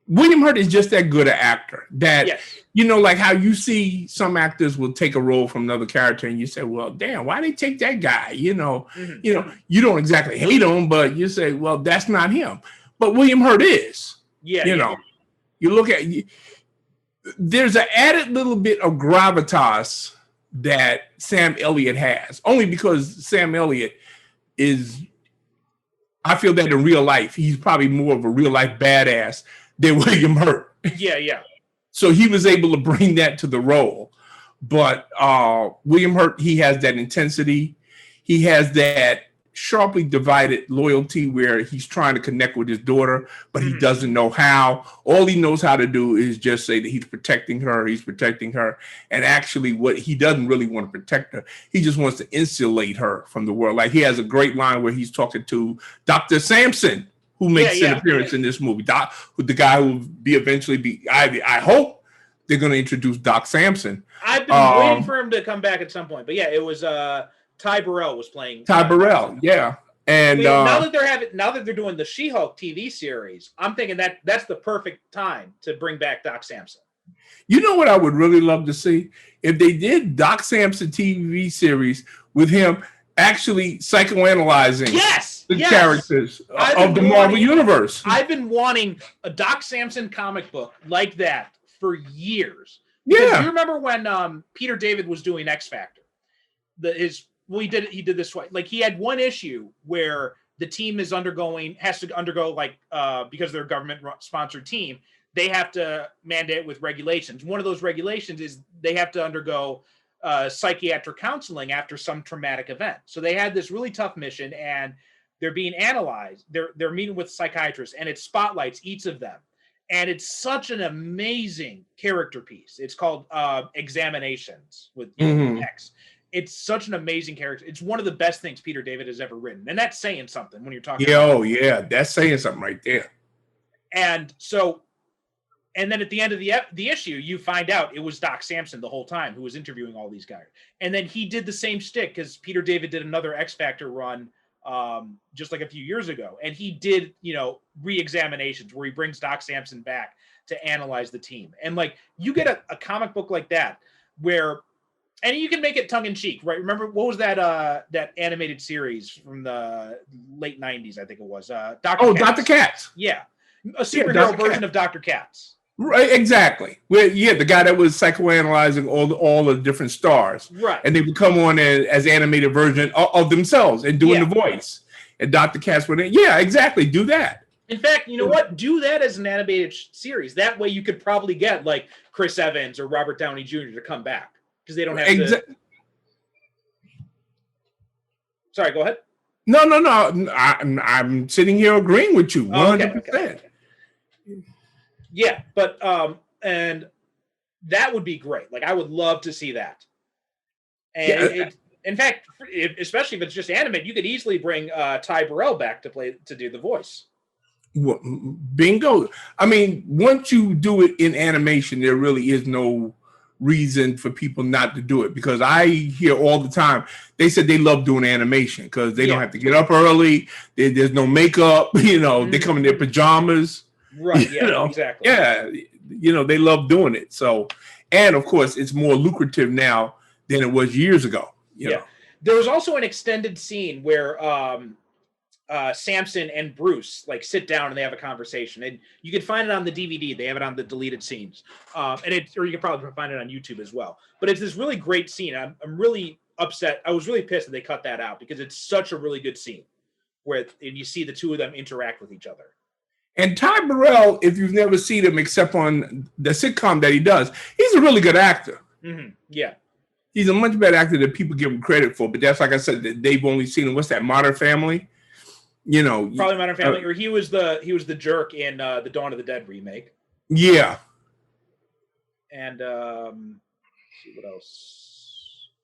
William Hurt is just that good an actor that, like how you see some actors will take a role from another character and you say, well, damn, why they take that guy? You don't exactly hate him, but you say, well, that's not him. But William Hurt is. You look at, there's an added little bit of gravitas that Sam Elliott has, only because Sam Elliott is, I feel that in real life, he's probably more of a real life badass than William Hurt. Yeah. So he was able to bring that to the role. But William Hurt, he has that intensity. He has that sharply divided loyalty where he's trying to connect with his daughter, but he doesn't know how. All he knows how to do is just say that he's protecting her. And actually what he doesn't really want to protect her. He just wants to insulate her from the world. Like he has a great line where he's talking to Dr. Sampson, who makes an appearance in this movie. The guy who will eventually be, I hope they're going to introduce Doc Sampson. I've been waiting for him to come back at some point. But yeah, it was Ty Burrell was playing. Ty Burrell, yeah. And now that they're doing the She-Hulk TV series, I'm thinking that's the perfect time to bring back Doc Sampson. You know what I would really love to see? If they did Doc Sampson TV series with him actually psychoanalyzing the characters of the Marvel Universe. I've been wanting a Doc Sampson comic book like that for years. Yeah. Do you remember when Peter David was doing X Factor? He did this way. Like he had one issue where the team has to undergo because they're a government sponsored team, they have to mandate with regulations. One of those regulations is they have to undergo psychiatric counseling after some traumatic event. So they had this really tough mission and they're being analyzed. They're meeting with psychiatrists and it spotlights each of them. and it's such an amazing character piece. It's called Examinations with X. It's such an amazing character. It's one of the best things Peter David has ever written, and that's saying something when you're talking. Yeah, that's saying something right there. And then at the end of the issue, you find out it was Doc Samson the whole time who was interviewing all these guys. And then he did the same shtick because Peter David did another X Factor run just like a few years ago. And he did, re-examinations where he brings Doc Samson back to analyze the team. And like you get a comic book like that where, and you can make it tongue in cheek, right? Remember what was that animated series from the late 90s, I think it was. Dr. Katz. Yeah. A superhero version of Dr. Katz. Right, exactly. Well, yeah, the guy that was psychoanalyzing all the different stars. Right. And they would come on as animated version of themselves and doing the voice. And Dr. Katz would, yeah, exactly, do that. In fact, you know what? Do that as an animated series. That way you could probably get like Chris Evans or Robert Downey Jr. to come back because they don't have to. Sorry, go ahead. No. I'm sitting here agreeing with you 100%. Okay. Yeah, but and that would be great. Like I would love to see that. And in fact, especially if it's just animated, you could easily bring Ty Burrell back to do the voice. Well, bingo. I mean, once you do it in animation, there really is no reason for people not to do it because I hear all the time they said they love doing animation because they don't have to get up early. There's no makeup. They come in their pajamas. Right. Yeah. Exactly. Yeah. They love doing it. So, and of course, it's more lucrative now than it was years ago. You know? There was also an extended scene where Samson and Bruce like sit down and they have a conversation, and you can find it on the DVD. They have it on the deleted scenes, or you can probably find it on YouTube as well. But it's this really great scene. I'm really upset. I was really pissed that they cut that out because it's such a really good scene and you see the two of them interact with each other. And Ty Burrell, if you've never seen him except on the sitcom that he does, he's a really good actor. Mm-hmm. Yeah. He's a much better actor than people give him credit for. But that's like I said, they've only seen him. What's that, Modern Family? Probably Modern Family, or he was the jerk in the Dawn of the Dead remake. Yeah. And let's see what else.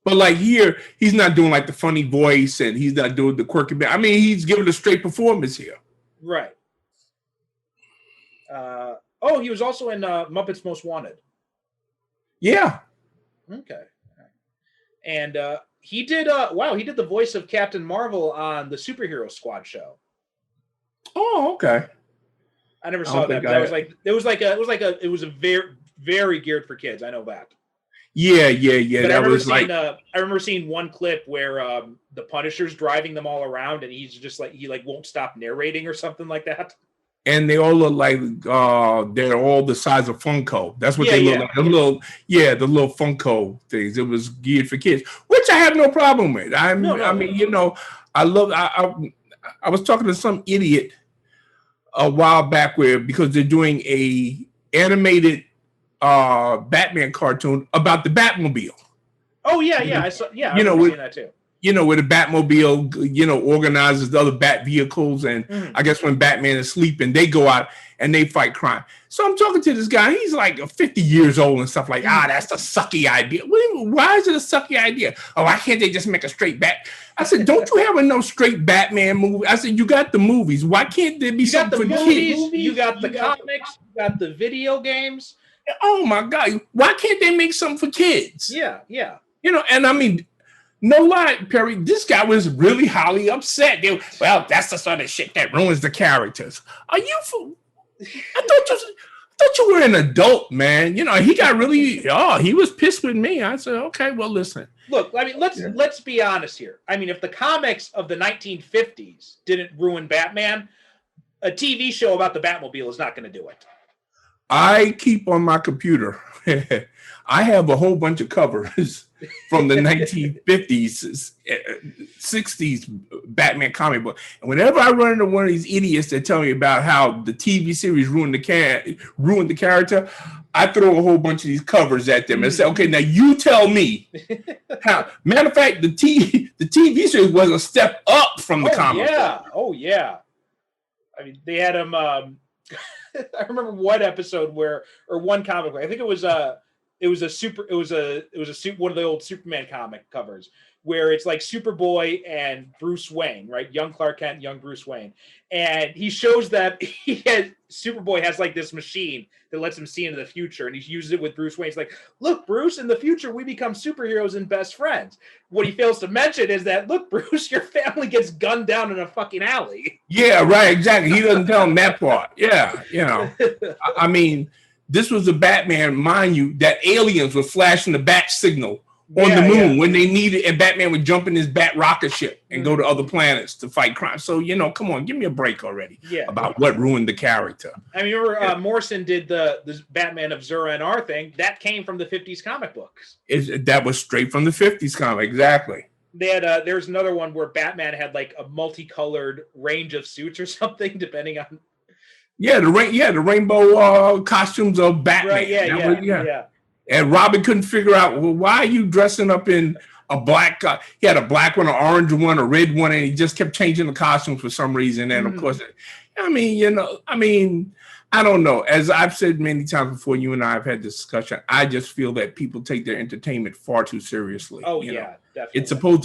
But like here, he's not doing like the funny voice, and he's not doing the quirky bit. I mean, he's giving a straight performance here. Right. He was also in Muppets Most Wanted. Yeah. Okay. And he did the voice of Captain Marvel on the Superhero Squad show. Oh, okay. I never saw that. But it was a very, very geared for kids. I know that. Yeah. But I remember seeing one clip where the Punisher's driving them all around, and he's just like he won't stop narrating or something like that. And they all look like they're all the size of Funko. That's what they look like. The little Funko things. It was geared for kids, which I have no problem with. I was talking to some idiot a while back because they're doing a animated Batman cartoon about the Batmobile. Oh yeah. I saw. Yeah, I've seen that too. Where the Batmobile, organizes the other Bat vehicles. And I guess when Batman is sleeping, they go out and they fight crime. So I'm talking to this guy. He's like 50 years old and stuff like, that's a sucky idea. Why is it a sucky idea? Oh, why can't they just make a straight Bat? I said, don't you have enough straight Batman movie? I said, you got the movies. Why can't there be something for kids? You got the comics. You got the video games. Oh, my God. Why can't they make something for kids? Yeah. And I mean, no lie, Perry, this guy was really highly upset. That's the sort of shit that ruins the characters. Are you fool? I thought you were an adult, man. He got really, he was pissed with me. I said, okay, well, listen. Look, I mean, let's be honest here. I mean, if the comics of the 1950s didn't ruin Batman, a TV show about the Batmobile is not going to do it. I keep on my computer. I have a whole bunch of covers from the 1950s, 60s Batman comic book. And whenever I run into one of these idiots that tell me about how the TV series ruined the character, I throw a whole bunch of these covers at them and say, okay, now you tell me how. Matter of fact, the TV series was a step up from the comic book. Oh, yeah. I mean, they had him I remember one episode or one comic book. I think it was one of the old Superman comic covers where it's like Superboy and Bruce Wayne, right? Young Clark Kent, young Bruce Wayne. And he shows that Superboy has like this machine that lets him see into the future. And he uses it with Bruce Wayne. He's like, look, Bruce, in the future, we become superheroes and best friends. What he fails to mention is that, look, Bruce, your family gets gunned down in a fucking alley. Yeah, right, exactly. He doesn't tell him that part. Yeah, I mean, this was a Batman, mind you, that aliens were flashing the bat signal on the moon when they needed, and Batman would jump in his bat rocket ship and go to other planets to fight crime. So, come on, give me a break already about what ruined the character. I mean, remember Morrison did the Batman of Zura and R thing. That came from the 50s comic books. That was straight from the 50s comic, exactly. They had there's another one where Batman had like a multicolored range of suits or something, depending on. Yeah, the rainbow costumes of Batman. Right, yeah. And Robin couldn't figure out, well, why are you dressing up in a black? He had a black one, an orange one, a red one, and he just kept changing the costumes for some reason. And of course, I don't know. As I've said many times before, you and I have had this discussion. I just feel that people take their entertainment far too seriously. Oh, yeah, definitely. It's supposed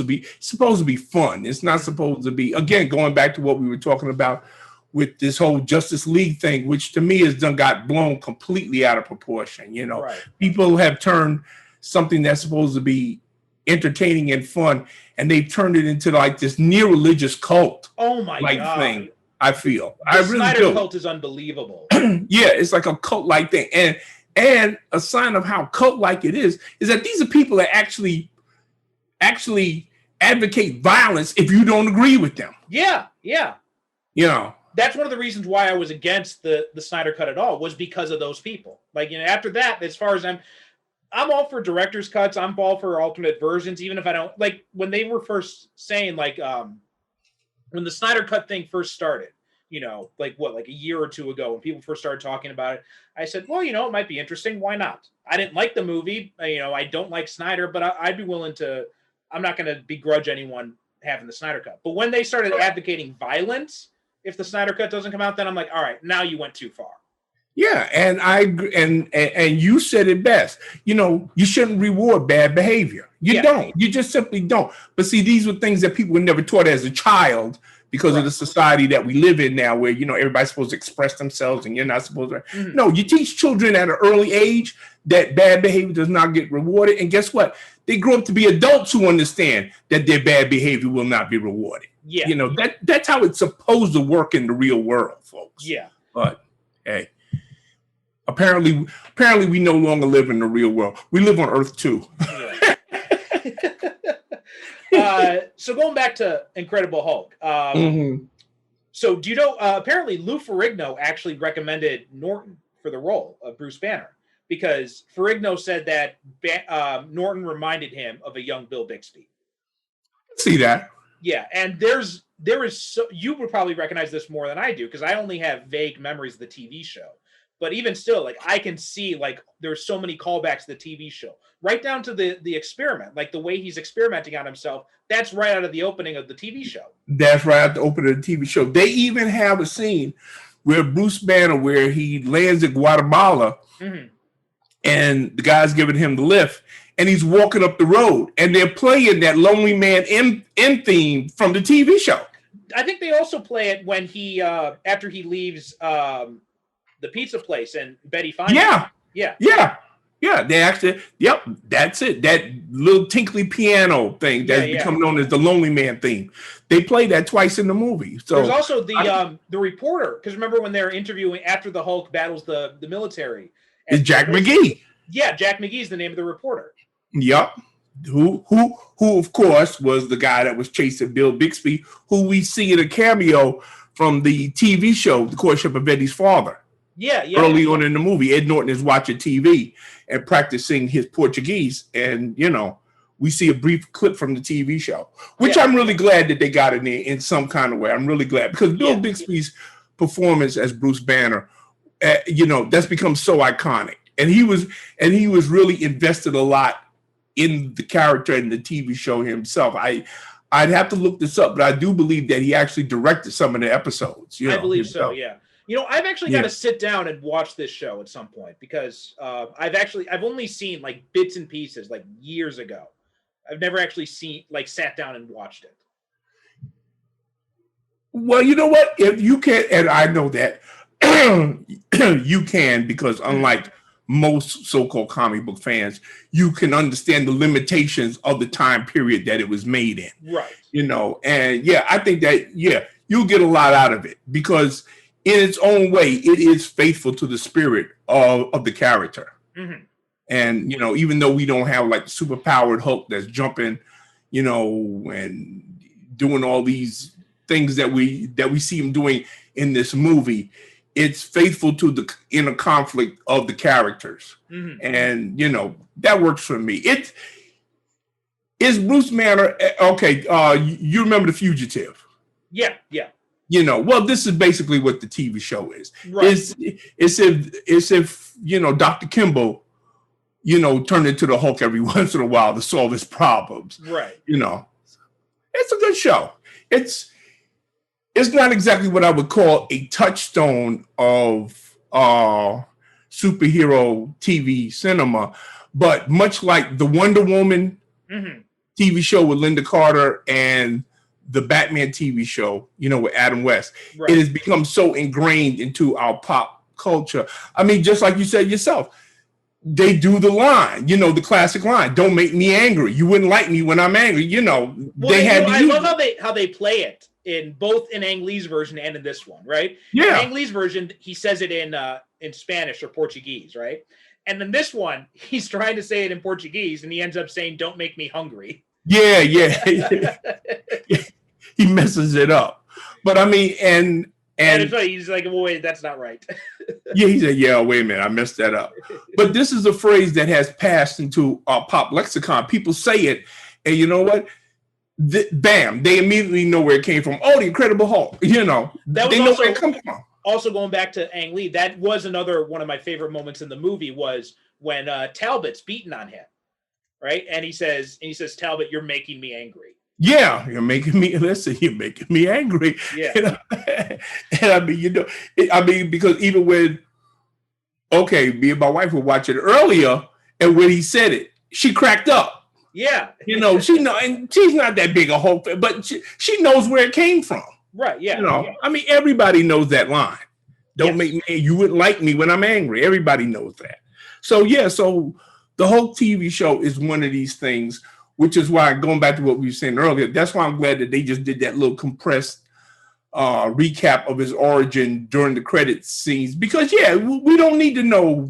to be fun. It's not supposed to be, again, going back to what we were talking about with this whole Justice League thing, which to me got blown completely out of proportion. Right. People have turned something that's supposed to be entertaining and fun, and they've turned it into like this near religious cult. Oh my God. Thing. I feel the Snyder cult is unbelievable. Yeah, it's like a cult-like thing, and a sign of how cult-like it is that these are people that actually advocate violence if you don't agree with them. Yeah. That's one of the reasons why I was against the Snyder cut at all, was because of those people. Like, after that, as far as I'm all for director's cuts. I'm all for alternate versions, even if I don't like when they were first saying like when the Snyder cut thing first started, like a year or two ago when people first started talking about it, I said, well, it might be interesting. Why not? I didn't like the movie. I don't like Snyder, but I'd be willing to, I'm not going to begrudge anyone having the Snyder cut. But when they started advocating violence, if the Snyder cut doesn't come out, then I'm like, all right, now you went too far. Yeah, and I agree, and you said it best. You shouldn't reward bad behavior. You don't. You just simply don't. But see, these were things that people were never taught as a child because of the society that we live in now, where everybody's supposed to express themselves and you're not supposed to. Mm-hmm. No, you teach children at an early age that bad behavior does not get rewarded, and guess what? They grow up to be adults who understand that their bad behavior will not be rewarded. Yeah, that's how it's supposed to work in the real world, folks. Yeah, but hey. Apparently, we no longer live in the real world. We live on Earth too. So going back to Incredible Hulk. So do you know? Apparently, Lou Ferrigno actually recommended Norton for the role of Bruce Banner because Ferrigno said that Norton reminded him of a young Bill Bixby. See that? Yeah, and there is you would probably recognize this more than I do because I only have vague memories of the TV show. But even still, like I can see, like there's so many callbacks to the TV show, right down to the experiment, like the way he's experimenting on himself. That's right out of the opening of the TV show. That's right out the opening of the TV show. They even have a scene where Bruce Banner, where he lands in Guatemala, and the guy's giving him the lift, and he's walking up the road, and they're playing that Lonely Man M theme from the TV show. I think they also play it when he after he leaves. The pizza place and Betty finds him. Yeah. They actually, that's it. That little tinkly piano thing that's become known as the Lonely Man theme. They play that twice in the movie. So there's also the reporter, because remember when they're interviewing after the Hulk battles the military. It's Jack McGee. Yeah, Jack McGee is the name of the reporter. Yep. Who of course was the guy that was chasing Bill Bixby, who we see in a cameo from the TV show, The Courtship of Eddie's Father. Yeah. Early on in the movie, Ed Norton is watching TV and practicing his Portuguese. And, we see a brief clip from the TV show, which I'm really glad that they got in there in some kind of way. I'm really glad because Bill Bixby's performance as Bruce Banner, that's become so iconic. And he was really invested a lot in the character and the TV show himself. I'd have to look this up, but I do believe that he actually directed some of the episodes. I believe himself. so, yeah. I've actually got Yeah. to sit down and watch this show at some point because I've only seen like bits and pieces like years ago. I've never actually sat down and watched it. Well, you know what? If you can, and I know that you can, because unlike most so-called comic book fans, you can understand the limitations of the time period that it was made in. Right. And yeah, I think that, you'll get a lot out of it because in its own way, it is faithful to the spirit of the character. Mm-hmm. And, even though we don't have like the super powered Hulk that's jumping, and doing all these things that we see him doing in this movie, it's faithful to the inner conflict of the characters. Mm-hmm. And, that works for me. Is Bruce Banner, okay, you remember The Fugitive? Yeah. Well, this is basically what the TV show is. Right. It's if Dr. Kimball, turned into the Hulk every once in a while to solve his problems. Right. It's a good show. It's not exactly what I would call a touchstone of superhero TV cinema, but much like the Wonder Woman TV show with Linda Carter and the Batman TV show, with Adam West, right. It has become so ingrained into our pop culture. I mean, just like you said yourself, they do the line, the classic line, "Don't make me angry. You wouldn't like me when I'm angry." Well, they had. I love how they play it in both in Ang Lee's version and in this one, right? Yeah. In Ang Lee's version, he says it in Spanish or Portuguese, right? And then this one, he's trying to say it in Portuguese, and he ends up saying, "Don't make me hungry." Yeah. He messes it up, but I mean, and it's funny. He's like, "Well, wait, that's not right." Yeah, he said, "Yeah, wait a minute, I messed that up." But this is a phrase that has passed into our pop lexicon. People say it, and you know what? Bam! They immediately know where it came from. Oh, the Incredible Hulk. They know where it comes from. Also, going back to Ang Lee, that was another one of my favorite moments in the movie was when Talbot's beating on him, right? And he says, "Talbot, you're making me angry." Yeah, you're making me angry. Yeah. And I mean, because even when, me and my wife were watching it earlier, and when he said it, she cracked up. Yeah. And she's not that big a Hulk fan, but she knows where it came from. Right, yeah. I mean, everybody knows that line. Don't make me, you wouldn't like me when I'm angry. Everybody knows that. So the whole TV show is one of these things, which is why, going back to what we were saying earlier, that's why I'm glad that they just did that little compressed recap of his origin during the credit scenes. Because we don't need to know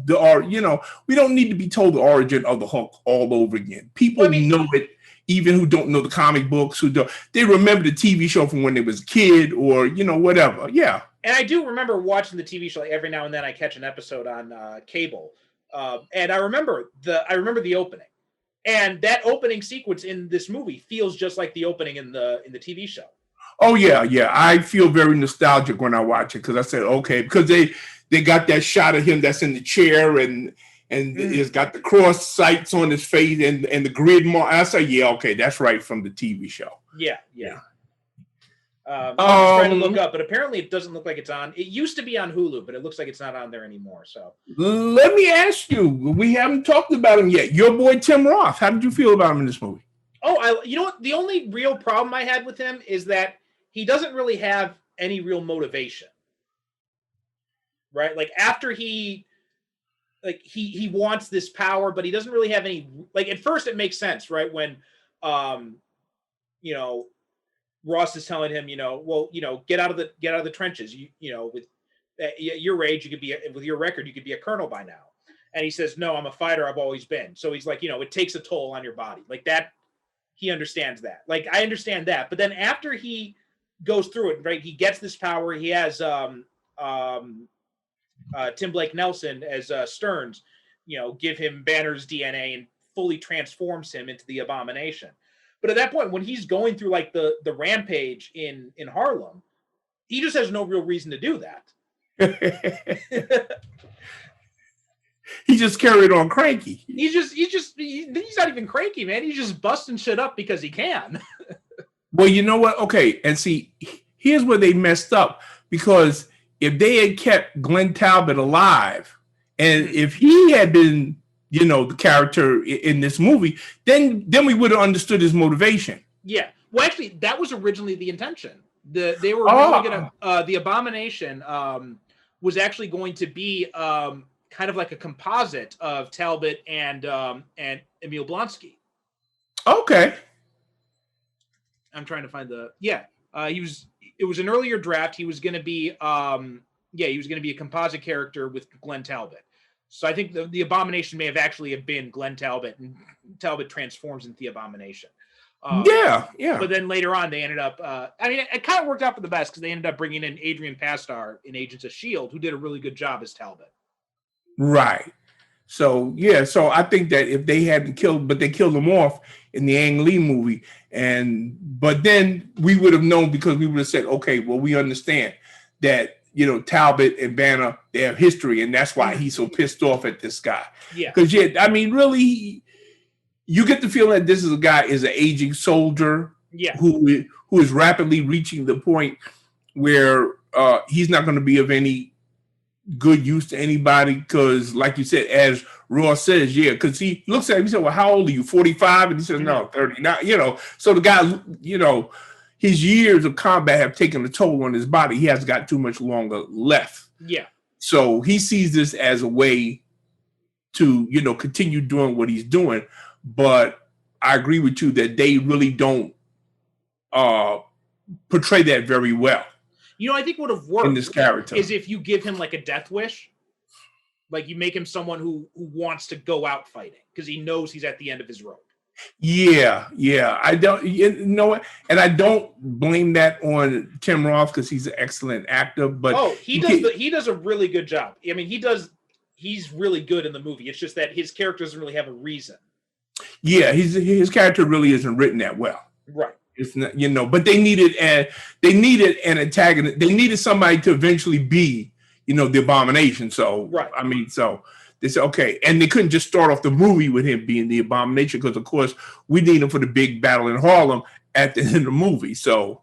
we don't need to be told the origin of the Hulk all over again. People know it, even who don't know the comic books, they remember the TV show from when they was a kid or whatever. Yeah. And I do remember watching the TV show. Like, every now and then I catch an episode on cable, and I remember the opening. And that opening sequence in this movie feels just like the opening in the TV show. Oh yeah. I feel very nostalgic when I watch it because I said, okay, because they got that shot of him that's in the chair and he's got the cross sights on his face and the grid mark. I say, yeah, okay, that's right from the TV show. Yeah. I was trying to look up, but apparently it doesn't look like it's on. It used to be on Hulu, but it looks like it's not on there anymore. So let me ask you, we haven't talked about him yet. Your boy Tim Roth, how did you feel about him in this movie? Oh, you know what? The only real problem I had with him is that he doesn't really have any real motivation, right? Like after he wants this power, but he doesn't really have any. Like at first, it makes sense, right? When, Ross is telling him, get out of the trenches. With your age, you could be with your record, you could be a colonel by now. And he says, "No, I'm a fighter. I've always been." So he's like, it takes a toll on your body, like that. He understands that. Like I understand that. But then after he goes through it, right, he gets this power. He has Tim Blake Nelson as Stearns, give him Banner's DNA and fully transforms him into the Abomination. But at that point, when he's going through like the rampage in Harlem, he just has no real reason to do that. He just carried on cranky. He's not even cranky, man. He's just busting shit up because he can. Well, you know what? Okay, and see, here's where they messed up because if they had kept Glenn Talbot alive, and if he had been, the character in this movie, then we would have understood his motivation. Yeah. Well, actually, that was originally the intention. They were originally going to the Abomination was actually going to be kind of like a composite of Talbot and Emil Blonsky. Okay. I'm trying to find it was an earlier draft. He was going to be he was going to be a composite character with Glenn Talbot. So I think the Abomination may have actually been Glenn Talbot, and Talbot transforms into the Abomination. Yeah. But then later on, they ended up. It kind of worked out for the best because they ended up bringing in Adrian Pastar in Agents of S.H.I.E.L.D., who did a really good job as Talbot. Right. So so I think that if they hadn't killed, but they killed him off in the Ang Lee movie, but then we would have known, because we would have said, okay, well, we understand that Talbot and Banner, they have history, and that's why he's so pissed off at this guy. Yeah. Because really, you get the feeling that this is is an aging soldier. Yeah. Who is rapidly reaching the point where he's not going to be of any good use to anybody, because like you said, as Ross says, because he looks at him, he said, well, how old are you, 45? And he says, no, 30. Now, so the guy, his years of combat have taken a toll on his body. He has got too much longer left. Yeah. So he sees this as a way to, continue doing what he's doing. But I agree with you that they really don't portray that very well. I think would have worked in this character is if you give him like a death wish, like you make him someone who wants to go out fighting because he knows he's at the end of his rope. Yeah. I don't, and I don't blame that on Tim Roth because he's an excellent actor. But he does a really good job. I mean, he's really good in the movie. It's just that his character doesn't really have a reason. Yeah, his character really isn't written that well. Right. It's not, but they needed an antagonist. They needed somebody to eventually be, the Abomination. So, right. So they said, okay. And they couldn't just start off the movie with him being the Abomination because, of course, we need him for the big battle in Harlem at the end of the movie. So,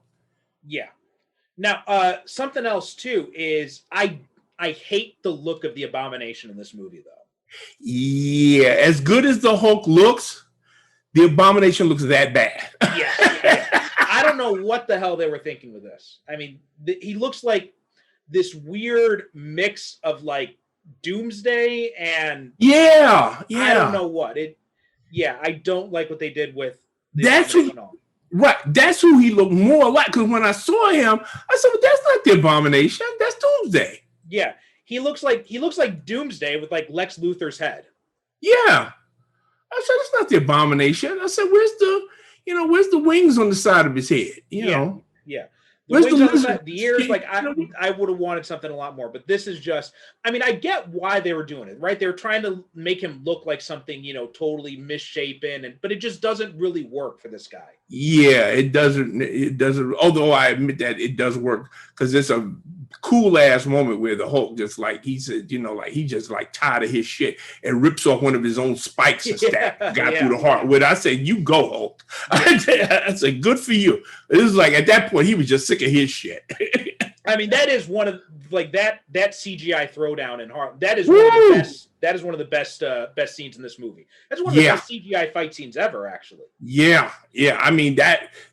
yeah. Now, something else, too, is I hate the look of the Abomination in this movie, though. Yeah. As good as the Hulk looks, the Abomination looks that bad. Yeah. I don't know what the hell they were thinking with this. I mean, he looks like this weird mix of like Doomsday and yeah. I don't know what it. Yeah, I don't like what they did with. That's right. That's who he looked more like. Because when I saw him, I said, well, "That's not the Abomination. That's Doomsday." Yeah, he looks like Doomsday with like Lex Luthor's head. Yeah. I said, "That's not the Abomination." I said, where's the wings on the side of his head? Yeah. The where's wings the on the side, the ears, like I would have wanted something a lot more, but this is just, I mean, I get why they were doing it, right? They were trying to make him look like something, totally misshapen, but it just doesn't really work for this guy. Yeah, it doesn't, although I admit that it does work because it's a cool ass moment where the Hulk just like, he said, like he just like tired of his shit and rips off one of his own spikes and got through the heart with. I said, you go, Hulk. I said, good for you. It was like at that point he was just sick of his shit. I mean, that is one of like that CGI throwdown in Harlem. That is one of the best. That is one of the best scenes in this movie. That's one of the best CGI fight scenes ever, actually. Yeah. I mean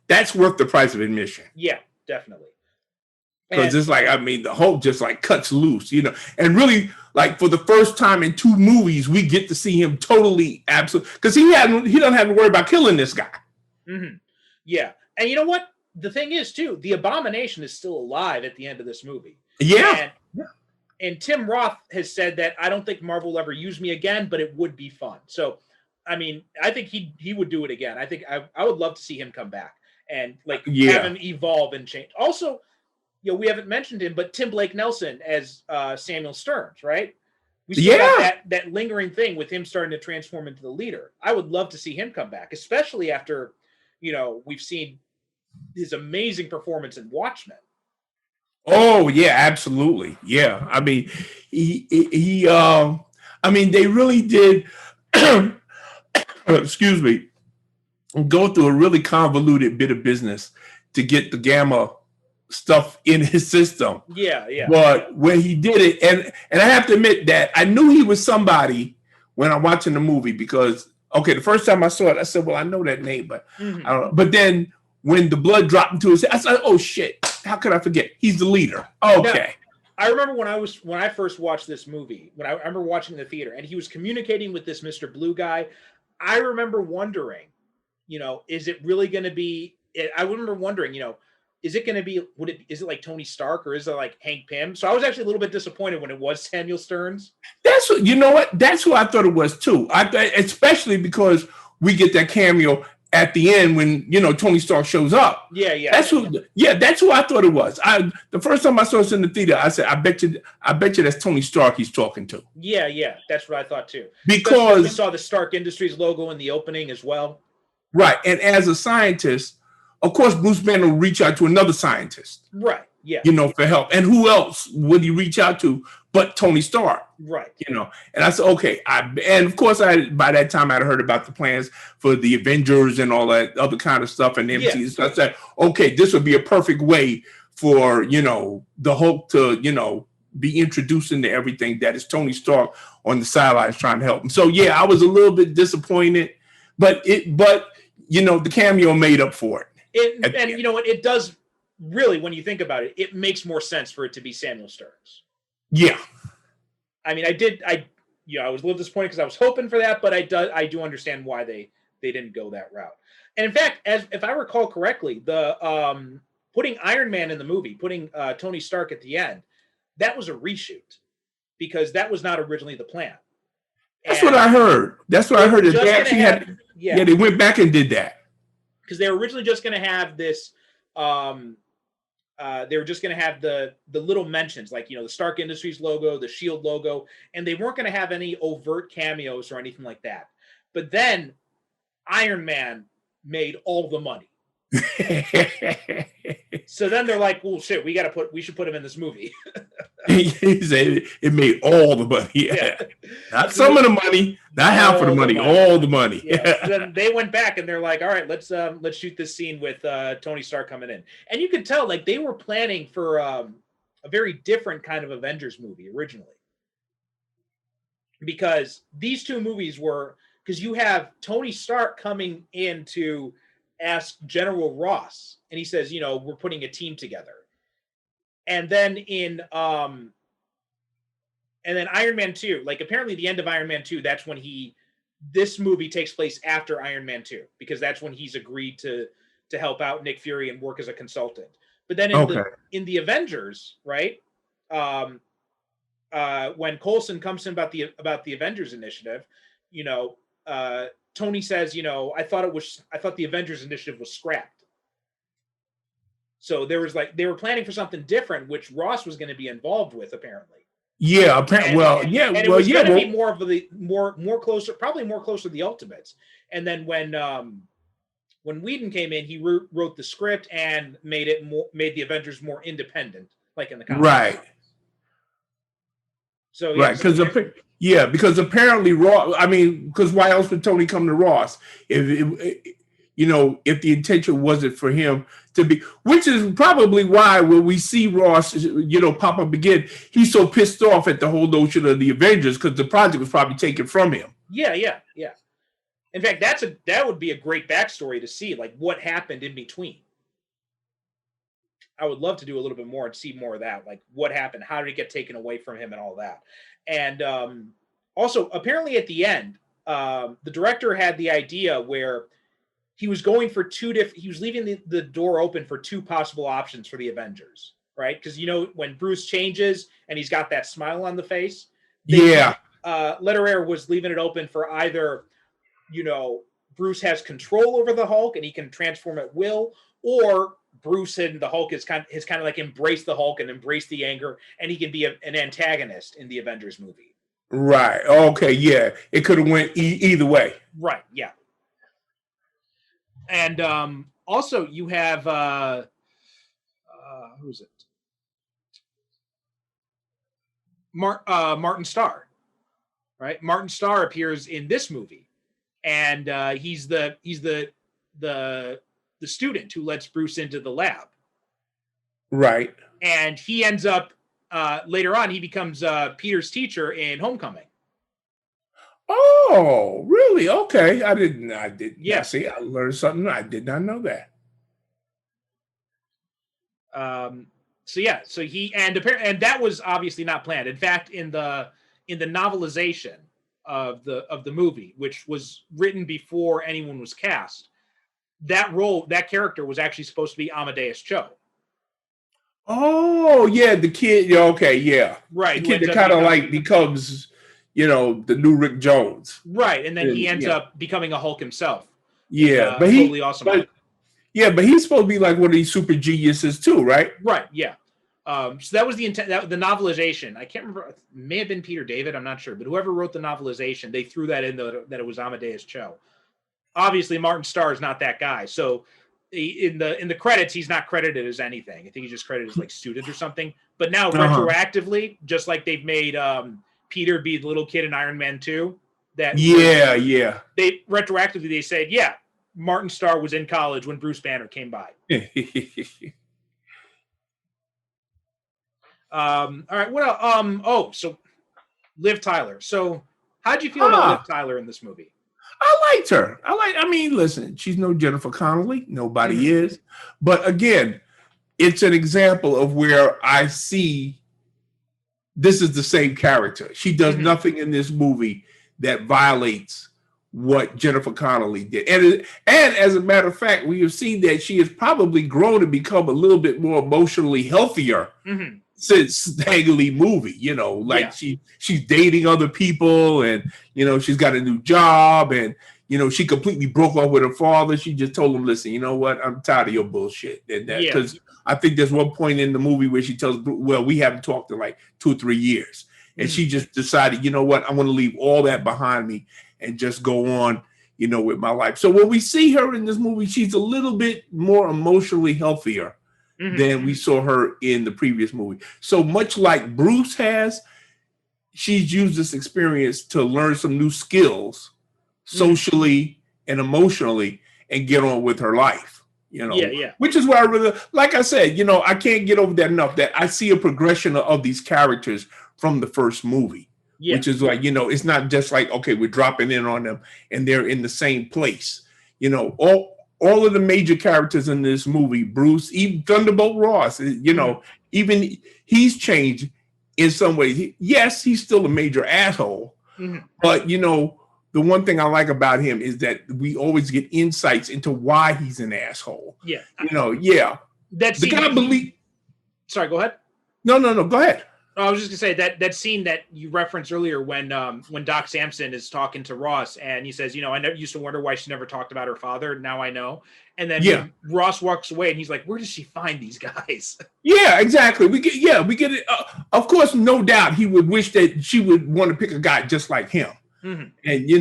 that's worth the price of admission. Yeah, definitely. Because it's like, I mean, the Hulk just like cuts loose, and really like for the first time in 2 movies, we get to see him totally absolute because he doesn't have to worry about killing this guy. Mm-hmm. Yeah, and you know what? The thing is, too, the Abomination is still alive at the end of this movie. Yeah. And Tim Roth has said that I don't think Marvel will ever use me again, but it would be fun. So, I mean, I think he would do it again. I think I would love to see him come back and like have him evolve and change. Also, we haven't mentioned him, but Tim Blake Nelson as Samuel Stearns, right? We still got that lingering thing with him starting to transform into the leader. I would love to see him come back, especially after, we've seen his amazing performance in Watchmen. Oh yeah, absolutely. Yeah. I mean, they really did, excuse me, go through a really convoluted bit of business to get the Gamma stuff in his system. Yeah, yeah. But when he did it, and I have to admit that I knew he was somebody when I'm watching the movie because the first time I saw it, I said, "Well, I know that name," but I don't know. But then when the blood dropped into his head, I said, "Oh shit! How could I forget? He's the leader." Okay. Now, I remember when I first watched this movie, when I remember watching the theater, and he was communicating with this Mr. Blue guy. I remember wondering, is it really going to be? I remember wondering, is it going to be? Is it like Tony Stark or is it like Hank Pym? So I was actually a little bit disappointed when it was Samuel Stearns. That's what That's who I thought it was too. Especially because we get that cameo at the end when Tony Stark shows up. Yeah, yeah. That's who I thought it was. The first time I saw this in the theater, I said, I bet you that's Tony Stark he's talking to. Yeah, yeah. That's what I thought too. Because we saw the Stark Industries logo in the opening as well. Right. And as a scientist, of course, Bruce Banner will reach out to another scientist. Right. Yeah. For help. And who else would he reach out to but Tony Stark? Right. And I said, okay. And of course, by that time, I'd heard about the plans for the Avengers and all that other kind of stuff and MCU. Yeah. So I said, okay, this would be a perfect way for, the Hulk to, be introduced into everything that is Tony Stark on the sidelines trying to help him. So, yeah, I was a little bit disappointed, but the cameo made up for it. It does really, when you think about it, it makes more sense for it to be Samuel Stearns. Yeah. I mean, I was a little disappointed because I was hoping for that, but I do understand why they didn't go that route. And in fact, if I recall correctly, the putting Iron Man in the movie, putting Tony Stark at the end, that was a reshoot because that was not originally the plan. That's what I heard. That's what I heard. They actually they went back and did that. Because they were originally just going to have this, they were just going to have the little mentions, like, the Stark Industries logo, the SHIELD logo, and they weren't going to have any overt cameos or anything like that. But then Iron Man made all the money. So then they're like, well, shit, we should put him in this movie. He said it made all the money. Yeah. Not some of the money, not half of the money, all the money. Yeah. So then they went back and they're like, all right, let's shoot this scene with Tony Stark coming in. And you could tell, like, they were planning for a very different kind of Avengers movie originally. Because these two movies because you have Tony Stark coming in to ask General Ross, and he says, we're putting a team together. And then and then Iron Man 2, like apparently the end of Iron Man 2, that's when this movie takes place after Iron Man 2, because that's when he's agreed to help out Nick Fury and work as a consultant. But then in the Avengers, right? When Coulson comes in about the Avengers initiative, Tony says, I thought the Avengers initiative was scrapped. So there was they were planning for something different, which Ross was going to be involved with, apparently. Yeah, apparently. And it was going to be more of more closer, probably more closer to the Ultimates. And then when Whedon came in, he wrote the script and made the Avengers more independent, like in the comics. Right. So right, because apparently Ross. I mean, because why else would Tony come to Ross if the intention wasn't for him to be, which is probably why when we see Ross, pop up again, he's so pissed off at the whole notion of the Avengers because the project was probably taken from him. Yeah. In fact, that would be a great backstory to see, like what happened in between. I would love to do a little bit more and see more of that, like what happened, how did it get taken away from him, and all that. And also, apparently at the end, the director had the idea where he was going for he was leaving the door open for two possible options for the Avengers, right? Because, when Bruce changes and he's got that smile on the face. Lederer was leaving it open for either, Bruce has control over the Hulk and he can transform at will, or Bruce and the Hulk has kind of like embraced the Hulk and embraced the anger, and he can be an antagonist in the Avengers movie. Right. Okay. Yeah. It could have went either way. Right. Yeah. And also you have who's it? Martin Starr, right? Martin Starr appears in this movie, and he's the student who lets Bruce into the lab. Right. And he ends up later on. He becomes Peter's teacher in Homecoming. Oh, really? Okay. I didn't. Yeah. See, I learned something. I did not know that. So yeah. So he and that was obviously not planned. In fact, in the novelization of the movie, which was written before anyone was cast, that character was actually supposed to be Amadeus Cho. Oh, yeah, the kid. Yeah, okay, yeah, right. The kid that kind of like becomes, the new Rick Jones. Right, and then he ends up becoming a Hulk himself. Yeah, but totally awesome. But he's supposed to be like one of these super geniuses too, right? Right. Yeah. So that was the intent. The novelization. I can't remember. It may have been Peter David. I'm not sure, but whoever wrote the novelization, they threw that in that it was Amadeus Cho. Obviously, Martin Starr is not that guy. So in the credits, he's not credited as anything. I think he's just credited as like student or something. But now retroactively, just like they've made Peter be the little kid in Iron Man 2. They retroactively they said, yeah, Martin Starr was in college when Bruce Banner came by. All right. What else? So Liv Tyler. So how'd you feel about Liv Tyler in this movie? I liked her. I mean, listen, she's no Jennifer Connelly. Nobody is. But again, it's an example of where I see this is the same character. She does nothing in this movie that violates what Jennifer Connelly did. And as a matter of fact, we have seen that she has probably grown and become a little bit more emotionally healthier since the Ang Lee movie. She's dating other people, and she's got a new job, and she completely broke up with her father. She just told him, listen, you know what, I'm tired of your bullshit. And that, because I think there's one point in the movie where she tells, well, we haven't talked in like 2 or 3 years. And she just decided, you know what, I want to leave all that behind me and just go on, with my life. So when we see her in this movie, she's a little bit more emotionally healthier than we saw her in the previous movie. So much like Bruce has, she's used this experience to learn some new skills socially and emotionally and get on with her life, which is why I really, like I said, I can't get over that enough that I see a progression of these characters from the first movie, which is like, it's not just like, okay, we're dropping in on them and they're in the same place. All of the major characters in this movie, Bruce, even Thunderbolt Ross, even he's changed in some ways. Yes, he's still a major asshole, but the one thing I like about him is that we always get insights into why he's an asshole. That's the guy Sorry, go ahead. No, go ahead. I was just gonna say that scene that you referenced earlier when Doc Samson is talking to Ross and he says, I never used to wonder why she never talked about her father. Now I know. And then when Ross walks away and he's like, where does she find these guys? Yeah, exactly. We get it. Of course, no doubt he would wish that she would want to pick a guy just like him. And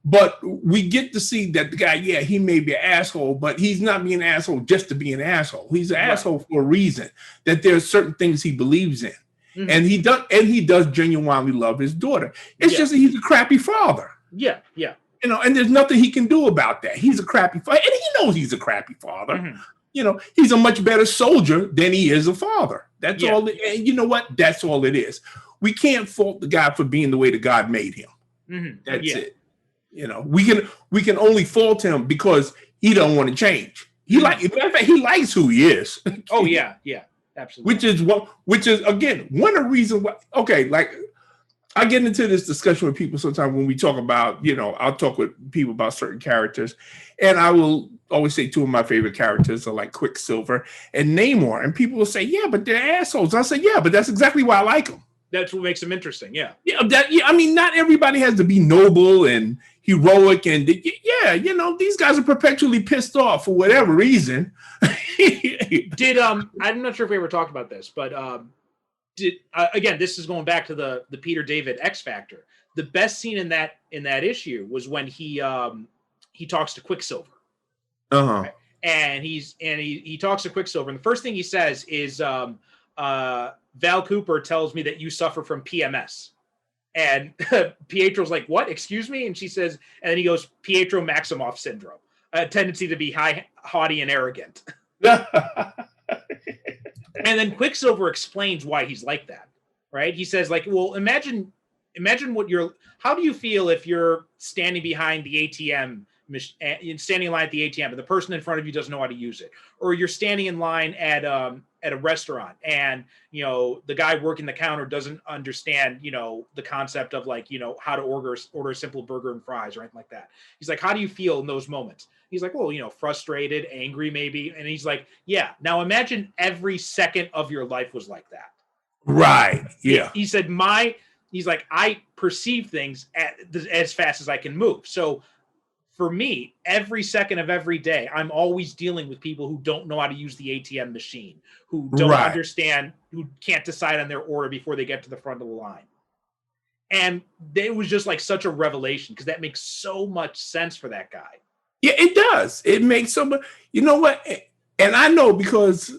but we get to see that the guy, he may be an asshole, but he's not being an asshole just to be an asshole. He's an asshole for a reason, that there's certain things he believes in. And he does genuinely love his daughter. It's just that he's a crappy father. And there's nothing he can do about that. He's a crappy father, and he knows he's a crappy father. He's a much better soldier than he is a father. That's all. And you know what? That's all it is. We can't fault the guy for being the way that God made him. That's it. We can only fault him because he don't want to change. Matter of fact, he likes who he is. Oh yeah. Absolutely. Which is again one of the reasons why. Okay, like I get into this discussion with people sometimes when we talk about, I'll talk with people about certain characters, and I will always say 2 of my favorite characters are like Quicksilver and Namor, and people will say, yeah, but they're assholes. I say, yeah, but that's exactly why I like them. That's what makes them interesting. Yeah. I mean, not everybody has to be noble and heroic, and these guys are perpetually pissed off for whatever reason. I'm not sure if we ever talked about this, but again, this is going back to the Peter David X Factor. The best scene in that issue was when he talks to Quicksilver. Right? And he talks to Quicksilver, and the first thing he says is, Val Cooper tells me that you suffer from PMS. And Pietro's like, what? Excuse me? And she says, and then he goes, Pietro Maximoff syndrome, a tendency to be haughty and arrogant. And then Quicksilver explains why he's like that, right? He says, like, well, imagine how do you feel if you're standing behind the ATM, standing in line at the ATM, and the person in front of you doesn't know how to use it, or you're standing in line at a restaurant, and the guy working the counter doesn't understand the concept of like how to order a simple burger and fries or anything like that. He's like, how do you feel in those moments? He's like, well, frustrated, angry, maybe. And he's like, yeah. Now imagine every second of your life was like that. Right. Yeah. He said, he's like, I perceive things as fast as I can move. So for me, every second of every day, I'm always dealing with people who don't know how to use the ATM machine, who don't understand, who can't decide on their order before they get to the front of the line. And it was just like such a revelation because that makes so much sense for that guy. Yeah, it does. It makes so much. You know what? And I know because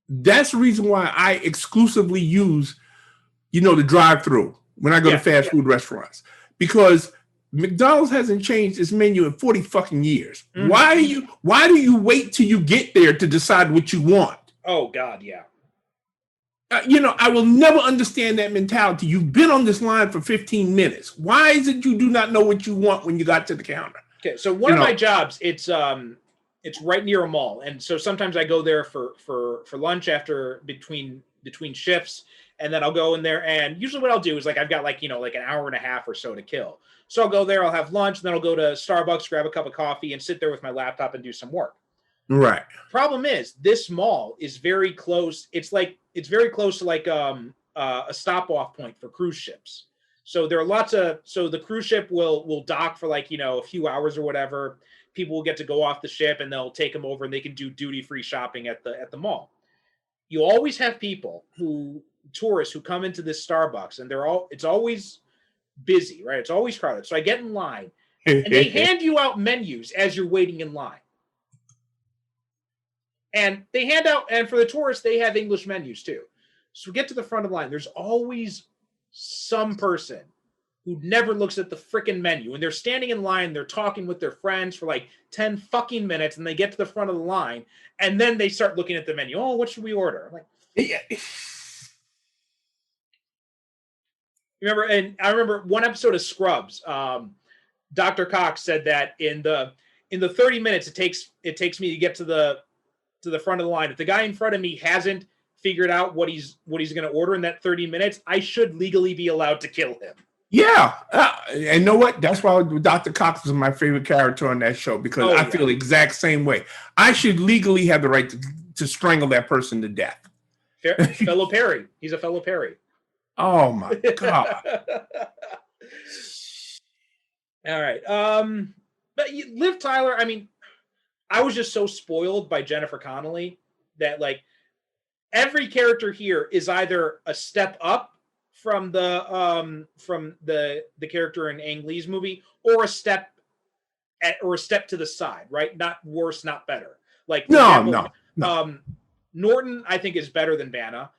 that's the reason why I exclusively use, the drive-through when I go to fast food restaurants, because McDonald's hasn't changed its menu in 40 fucking years. Mm-hmm. Why do you wait till you get there to decide what you want? Oh God, yeah. I will never understand that mentality. You've been on this line for 15 minutes. Why is it you do not know what you want when you got to the counter? Okay, so one of my jobs, it's right near a mall, and so sometimes I go there for lunch between shifts, and then I'll go in there, and usually what I'll do is like I've got like an hour and a half or so to kill. So I'll go there, I'll have lunch, and then I'll go to Starbucks, grab a cup of coffee, and sit there with my laptop and do some work. Right. Problem is, this mall is very close. It's very close to like a stop-off point for cruise ships. So there are so the cruise ship will dock for like a few hours or whatever. People will get to go off the ship, and they'll take them over, and they can do duty-free shopping at the mall. You always have tourists who come into this Starbucks, and it's always busy, right? It's always crowded. So I get in line, and they hand you out menus as you're waiting in line. And they hand out, and for the tourists, they have English menus too. So we get to the front of the line. There's always some person who never looks at the freaking menu, and they're standing in line. They're talking with their friends for like 10 fucking minutes, and they get to the front of the line, and then they start looking at the menu. Oh, what should we order? I'm like, yeah. I remember one episode of Scrubs. Dr. Cox said that in the 30 minutes it takes me to get to the front of the line, if the guy in front of me hasn't figured out what he's going to order in that 30 minutes, I should legally be allowed to kill him. Yeah. And you know what? That's why Dr. Cox was my favorite character on that show, because I feel the exact same way. I should legally have the right to strangle that person to death. Fellow Perry. He's a fellow Perry. Oh my God. All right. But Liv Tyler, I mean, I was just so spoiled by Jennifer Connelly that like every character here is either a step up from the character in Ang Lee's movie, or a step to the side, right? Not worse, not better. Like no. Norton, I think, is better than Vanna.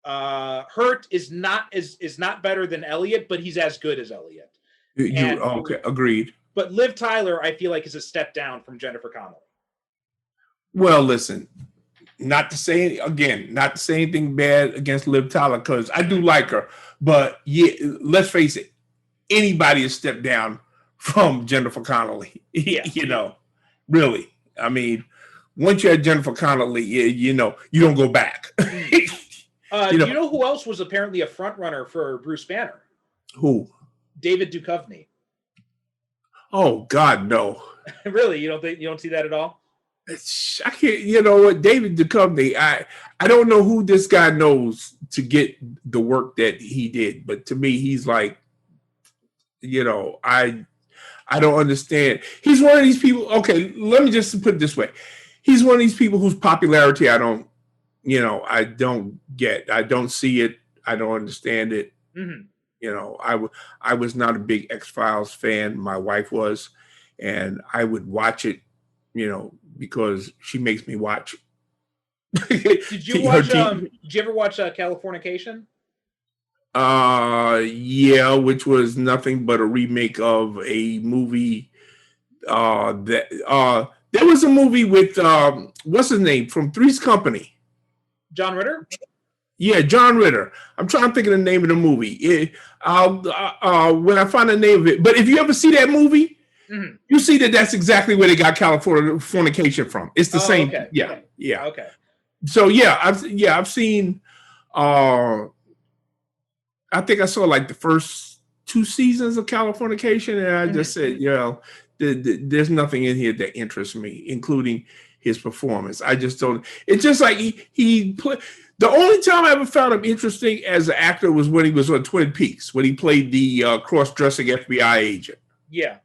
Hurt is not better than Elliot, but he's as good as Elliot. Okay, agreed. But Liv Tyler, I feel like, is a step down from Jennifer Connelly. Well, listen, not to say anything bad against Liv Tyler, because I do like her, but yeah, let's face it, anybody is stepped down from Jennifer Connelly. Yeah. Really. I mean, once you had Jennifer Connelly, you don't go back. Do you know who else was apparently a front runner for Bruce Banner? Who? David Duchovny. Oh God, no. Really? You don't see that at all? I can't. You know what, David Duchovny? I don't know who this guy knows to get the work that he did, but to me, he's like, I don't understand. He's one of these people. Okay, let me just put it this way: he's one of these people whose popularity I don't get. I don't see it. I don't understand it. Mm-hmm. I was not a big X-Files fan. My wife was, and I would watch it, because she makes me watch. Did you ever watch Californication? Yeah, which was nothing but a remake of a movie that There was a movie with what's his name from Three's Company. John Ritter? Yeah, John Ritter. I'm trying to think of the name of the movie. When I find the name of it. But if you ever see that movie, you see that that's exactly where they got California fornication from. It's the same. Okay. Yeah. Okay. So I've seen. I think I saw like the first 2 seasons of Californication, and I just said, there's nothing in here that interests me, including his performance. I just don't. It's just like he played. The only time I ever found him interesting as an actor was when he was on Twin Peaks, when he played the cross-dressing FBI agent. Yeah.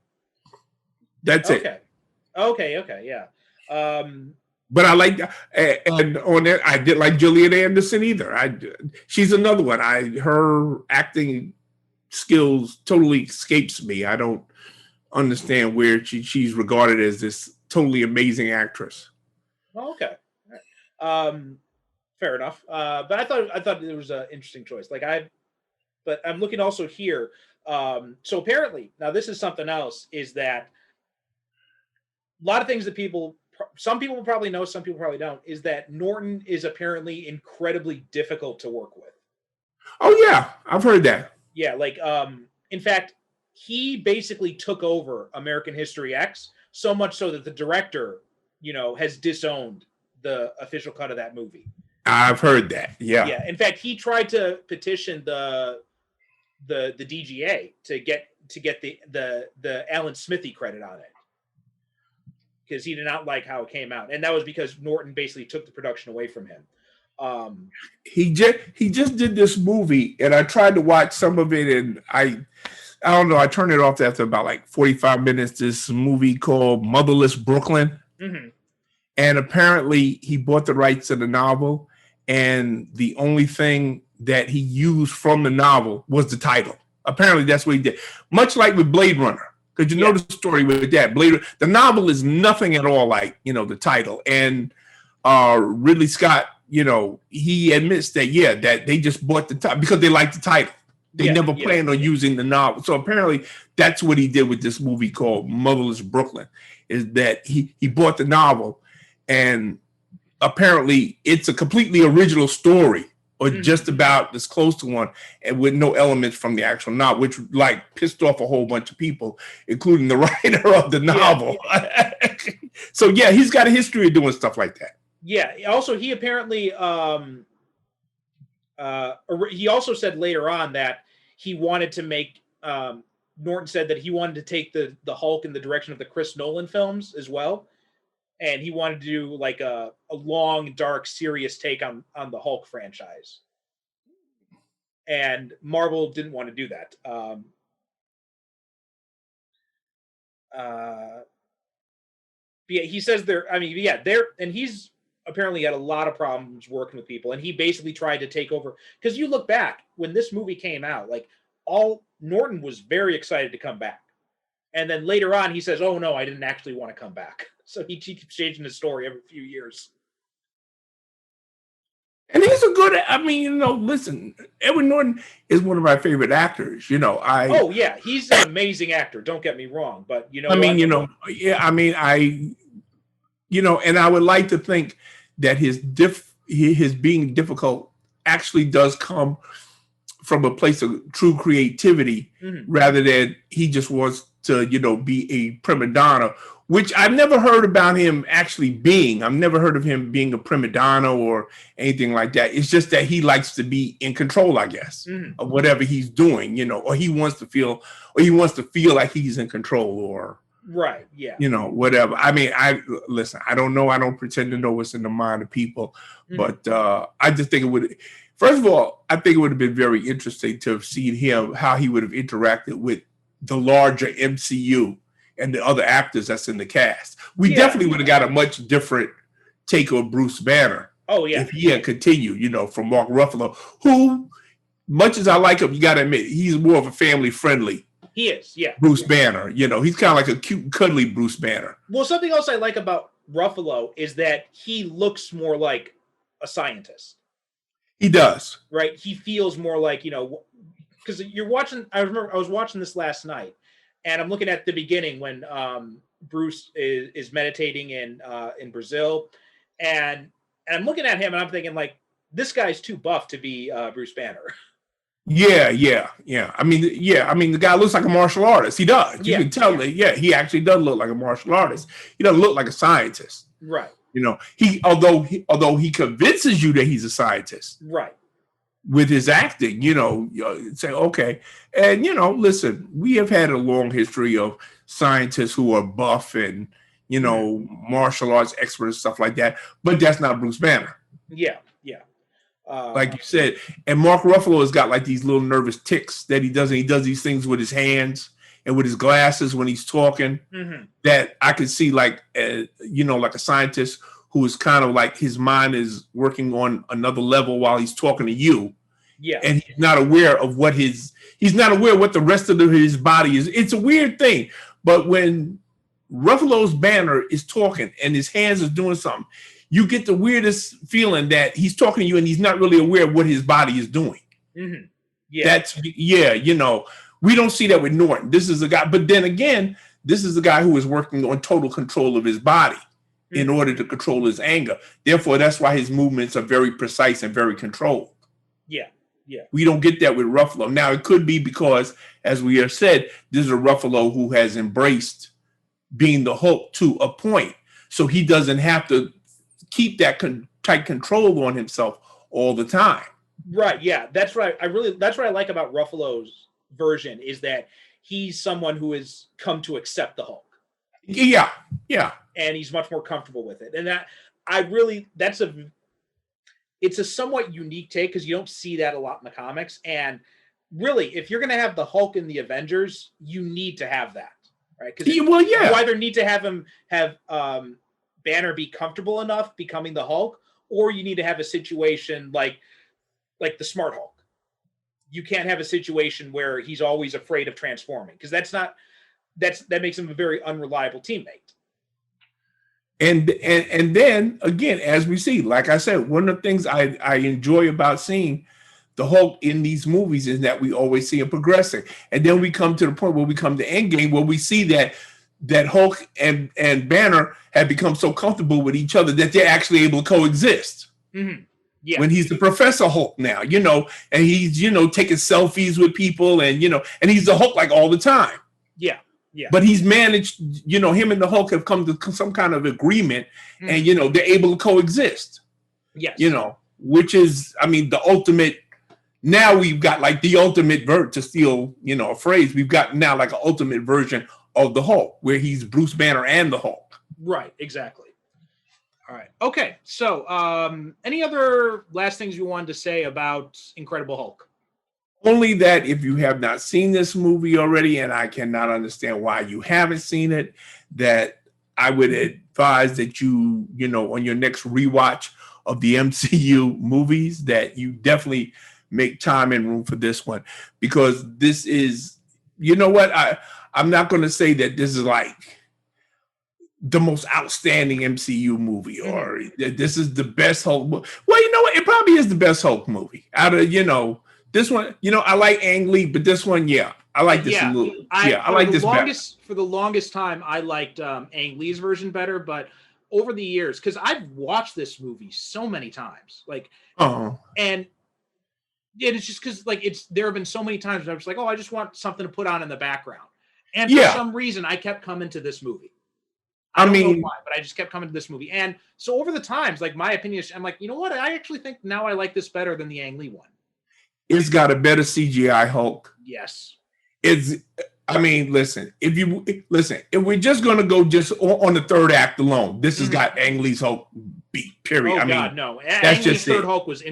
That's it. Okay. Yeah. But I like, and on that, I didn't like Gillian Anderson either. She's another one. Her acting skills totally escapes me. I don't understand where she's regarded as this totally amazing actress. Okay. Fair enough. But I thought it was an interesting choice. But I'm looking also here. So apparently, now this is something else, is that a lot of things that some people will probably know, some people probably don't, is that Norton is apparently incredibly difficult to work with. Oh yeah, I've heard that. Yeah, in fact, he basically took over American History X, so much so that the director, has disowned the official cut of that movie. I've heard that. Yeah. Yeah. In fact, he tried to petition the DGA to get the Alan Smithy credit on it, because he did not like how it came out, and that was because Norton basically took the production away from him. He just did this movie, and I tried to watch some of it, and I don't know. I turned it off after about like 45 minutes. This movie called Motherless Brooklyn, and apparently he bought the rights to the novel, and the only thing that he used from the novel was the title. Apparently, that's what he did. Much like with Blade Runner. Because know the story with that. The novel is nothing at all like, the title. And Ridley Scott, he admits that, that they just bought the title because they liked the title. They never planned on using the novel. So apparently that's what he did with this movie called Motherless Brooklyn, is that he bought the novel, and apparently it's a completely original story, or just about as close to one, and with no elements from the actual novel, which pissed off a whole bunch of people, including the writer of the novel. So he's got a history of doing stuff like that. Yeah. Also, he apparently he also said later on that he wanted to make Norton said that he wanted to take the Hulk in the direction of the Chris Nolan films as well. And he wanted to do a long, dark, serious take on the Hulk franchise. And Marvel didn't want to do that. He says and he's apparently had a lot of problems working with people. And he basically tried to take over. Because you look back, when this movie came out, Norton was very excited to come back. And then later on, he says, "Oh no, I didn't actually want to come back." So he keeps changing his story every few years. And he's a good. Listen, Edward Norton is one of my favorite actors. Oh yeah, he's an amazing actor. Don't get me wrong, but and I would like to think that his being difficult actually does come from a place of true creativity, rather than he just wants to, be a prima donna, which I've never heard about him actually being. I've never heard of him being a prima donna or anything like that. It's just that he likes to be in control, I guess, of whatever he's doing, or he wants to feel like he's in control, or right, yeah, whatever. I don't know. I don't pretend to know what's in the mind of people, but I just think it would. First of all, I think it would have been very interesting to have seen how he would have interacted with the larger MCU and the other actors that's in the cast. We definitely would have got a much different take on Bruce Banner. Oh yeah, if he had continued, from Mark Ruffalo, who, much as I like him, you got to admit he's more of a family friendly. He is, yeah. Bruce Banner, he's kind of like a cute, cuddly Bruce Banner. Well, something else I like about Ruffalo is that he looks more like a scientist. He does, right? He feels more like because you're watching. I remember I was watching this last night, and I'm looking at the beginning when Bruce is meditating in Brazil, and I'm looking at him and I'm thinking like, this guy's too buff to be Bruce Banner. Yeah. I mean, the guy looks like a martial artist. He does. You can tell that. Yeah, he actually does look like a martial artist. He doesn't look like a scientist. Right. You know, although he convinces you that he's a scientist. Right. With his acting, you know, say, okay. And, you know, listen, we have had a long history of scientists who are buff and, you know, martial arts experts, stuff like that. But that's not Bruce Banner. Yeah. Like you said. And Mark Ruffalo has got like these little nervous tics that he does. And he does these things with his hands and with his glasses when he's talking that I could see like, you know, like a scientist who is kind of like his mind is working on another level while he's talking to you. Yeah. And he's not aware of what he's not aware of what the rest of his body is. It's a weird thing. But when Ruffalo's Banner is talking and his hands is doing something, you get the weirdest feeling that he's talking to you and he's not really aware of what his body is doing. Yeah. You know, we don't see that with Norton. This is a guy, but then again, this is a guy who is working on total control of his body in order to control his anger. Therefore, that's why his movements are very precise and very controlled. Yeah. We don't get that with Ruffalo. Now, it could be because, as we have said, this is a Ruffalo who has embraced being the Hulk to a point. So he doesn't have to keep that tight control on himself all the time. Right. Yeah. That's right. That's what I like about Ruffalo's version is that he's someone who has come to accept the Hulk. Yeah. And he's much more comfortable with it. And it's a somewhat unique take because you don't see that a lot in the comics. And really, if you're going to have the Hulk in the Avengers, you need to have that, right? Because you either need to have Banner be comfortable enough becoming the Hulk, or you need to have a situation like the Smart Hulk. You can't have a situation where he's always afraid of transforming because that makes him a very unreliable teammate. And then again, as we see, like I said, one of the things I enjoy about seeing the Hulk in these movies is that we always see him progressing. And then we come to the point where we come to Endgame where we see that Hulk and Banner have become so comfortable with each other that they're actually able to coexist. Yeah. When he's the Professor Hulk now, you know, and he's, you know, taking selfies with people and, you know, and he's the Hulk like all the time. Yeah. But he's managed, you know, him and the Hulk have come to some kind of agreement and, you know, they're able to coexist. Yes. You know, which is, I mean, the ultimate. Now we've got like the ultimate to steal, you know, a phrase. We've got now like an ultimate version of the Hulk where he's Bruce Banner and the Hulk. Right. Exactly. All right. Okay. So any other last things you wanted to say about Incredible Hulk? Only that if you have not seen this movie already, and I cannot understand why you haven't seen it, that I would advise that you know, on your next rewatch of the MCU movies, that you definitely make time and room for this one. Because this is, you know what, I'm not going to say that this is like the most outstanding MCU movie or this is the best Hulk movie. Well, you know what, it probably is the best Hulk movie out of, you know, this one, you know, I like Ang Lee, but this one, I like this a little. I like this better. For the longest time, I liked Ang Lee's version better, but over the years, because I've watched this movie so many times, like, and it's just because, like, there have been so many times I was like, oh, I just want something to put on in the background, and for some reason, I kept coming to this movie. I don't know why, but I just kept coming to this movie, and so over the times, like, my opinion is, I'm like, you know what, I actually think now I like this better than the Ang Lee one. It's got a better CGI Hulk. Yes. I mean, listen, if we're just going to go just on the third act alone, this has got Ang Lee's Hulk beat, period. Oh, God, no. Ang Lee's third Hulk was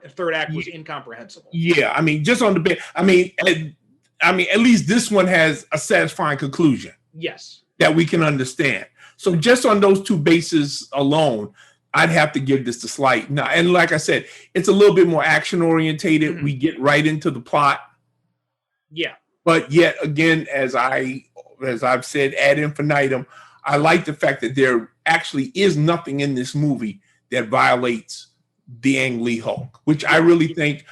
third act was incomprehensible. Yeah, I mean, just on the bit. I mean, at least this one has a satisfying conclusion. Yes. That we can understand. So just on those two bases alone, I'd have to give this the slight. Now, and like I said, it's a little bit more action orientated. We get right into the plot. Yeah. But yet again, as I've said ad infinitum, I like the fact that there actually is nothing in this movie that violates the Ang Lee Hulk, which I really think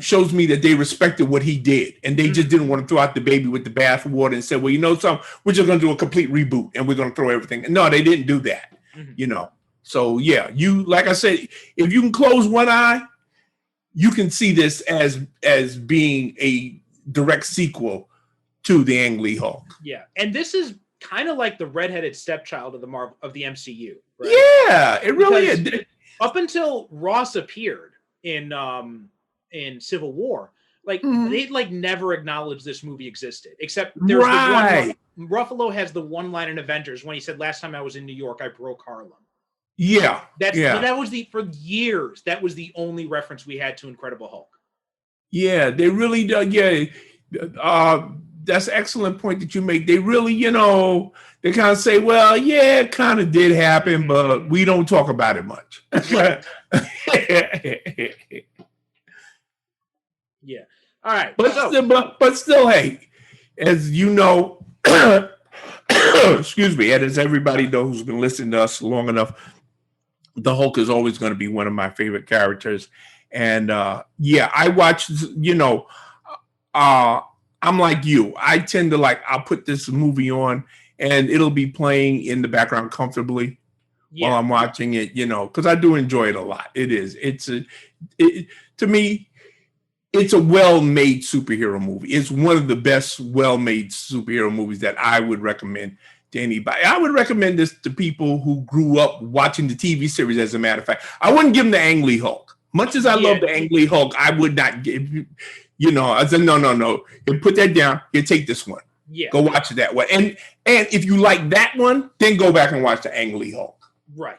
shows me that they respected what he did, and they just didn't want to throw out the baby with the bathwater and said, well, something, we're just going to do a complete reboot and we're going to throw everything. No, they didn't do that. So yeah, like I said, if you can close one eye, you can see this as being a direct sequel to the Ang Lee Hulk. Yeah, and this is kind of like the redheaded stepchild of the MCU, right? Yeah, it really is. Up until Ross appeared in Civil War, they'd never acknowledged this movie existed, except there's the one. Ruffalo has the one line in Avengers when he said, "Last time I was in New York, I broke Harlem." Yeah, that was for years. That was the only reference we had to Incredible Hulk. Yeah, they really do. Yeah, that's an excellent point that you make. They really, they kind of say, well, yeah, it kind of did happen, but we don't talk about it much. Yeah. All right. But still, hey, as you know, excuse me, and as everybody knows who's been listening to us long enough, the Hulk is always going to be one of my favorite characters. And I watch, I'm like you. I tend to I'll put this movie on and it'll be playing in the background comfortably while I'm watching it, because I do enjoy it a lot. It is. To me, it's a well-made superhero movie. It's one of the best well-made superhero movies that I would recommend to anybody. I would recommend this to people who grew up watching the TV series, as a matter of fact. I wouldn't give them the Ang Lee Hulk. Much as I love the Ang Lee Hulk, I would not give, I said, no. You put that down. You take this one. Yeah. Go watch that one. And if you like that one, then go back and watch the Ang Lee Hulk. Right.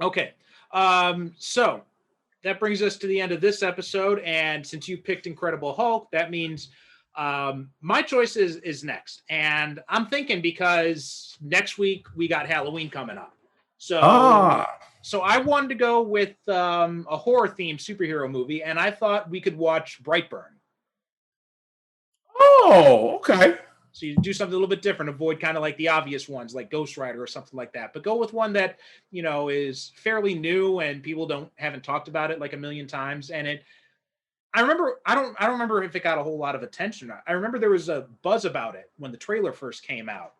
Okay. So that brings us to the end of this episode. And since you picked Incredible Hulk, that means my choice is next. And I'm thinking because next week we got Halloween coming up. So I wanted to go with a horror-themed superhero movie, and I thought we could watch Brightburn. Oh, okay. So you do something a little bit different, avoid kind of like the obvious ones like Ghost Rider or something like that, but go with one that, is fairly new and people haven't talked about it like a million times. And I don't remember if it got a whole lot of attention. I remember there was a buzz about it when the trailer first came out,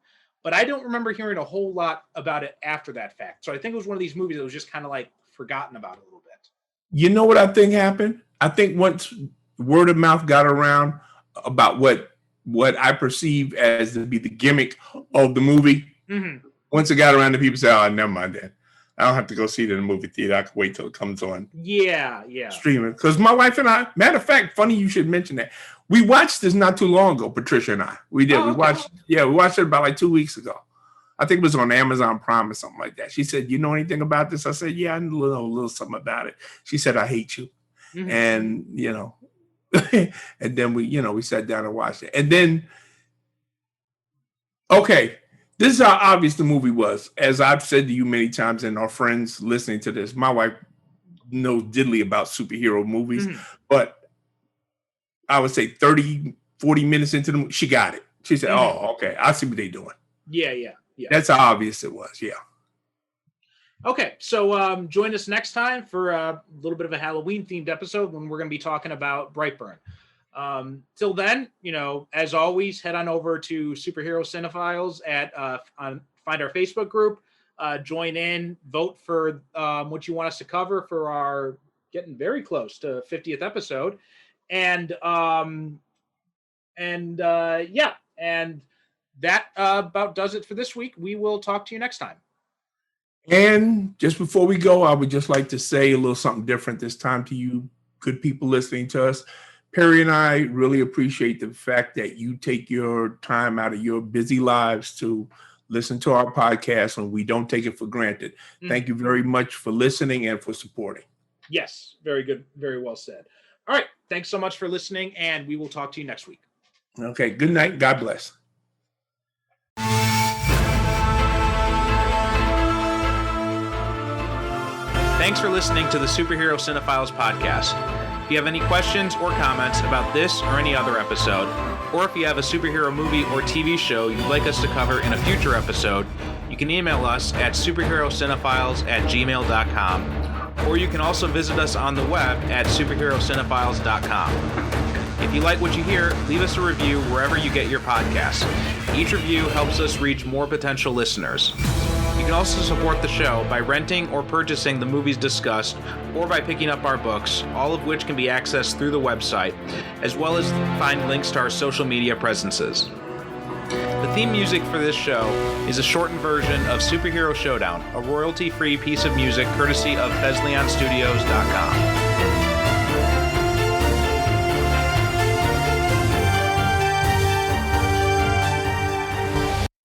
but I don't remember hearing a whole lot about it after that fact. So I think it was one of these movies that was just kind of forgotten about a little bit. You know what I think happened? I think once word of mouth got around about what I perceive as to be the gimmick of the movie, once it got around to people say, oh, never mind that. I don't have to go see it in the movie theater. I can wait till it comes on. Yeah. Streaming. Because my wife and I, matter of fact, funny you should mention that. We watched this not too long ago, Patricia and I. We did. We watched it about 2 weeks ago. I think it was on Amazon Prime or something like that. She said, you know anything about this? I said, yeah, I know a little something about it. She said, I hate you. And, and then we sat down and watched it. And then, okay, this is how obvious the movie was. As I've said to you many times, and our friends listening to this, my wife knows diddly about superhero movies, but I would say 30, 40 minutes into the movie, she got it. She said, oh, okay, I see what they're doing. Yeah. That's how obvious it was, yeah. Okay, so join us next time for a little bit of a Halloween-themed episode when we're going to be talking about Brightburn. Till then, as always, head on over to Superhero Cinephiles find our Facebook group, join in, vote for what you want us to cover for our getting very close to 50th episode, and that about does it for this week. We will talk to you next time. And just before we go, I would just like to say a little something different this time to you good people listening to us. Perry and I really appreciate the fact that you take your time out of your busy lives to listen to our podcast, and we don't take it for granted. Thank you very much for listening and for supporting. Yes, very good. Very well said. All right. Thanks so much for listening, and we will talk to you next week. Okay. Good night. God bless. Thanks for listening to the Superhero Cinephiles podcast. If you have any questions or comments about this or any other episode, or if you have a superhero movie or TV show you'd like us to cover in a future episode, you can email us at superherocinephiles@gmail.com, or you can also visit us on the web at superherocinefiles.com. If you like what you hear, leave us a review wherever you get your podcasts. Each review helps us reach more potential listeners. You can also support the show by renting or purchasing the movies discussed, or by picking up our books, all of which can be accessed through the website, as well as find links to our social media presences. The theme music for this show is a shortened version of Superhero Showdown, a royalty-free piece of music courtesy of BesleonStudios.com.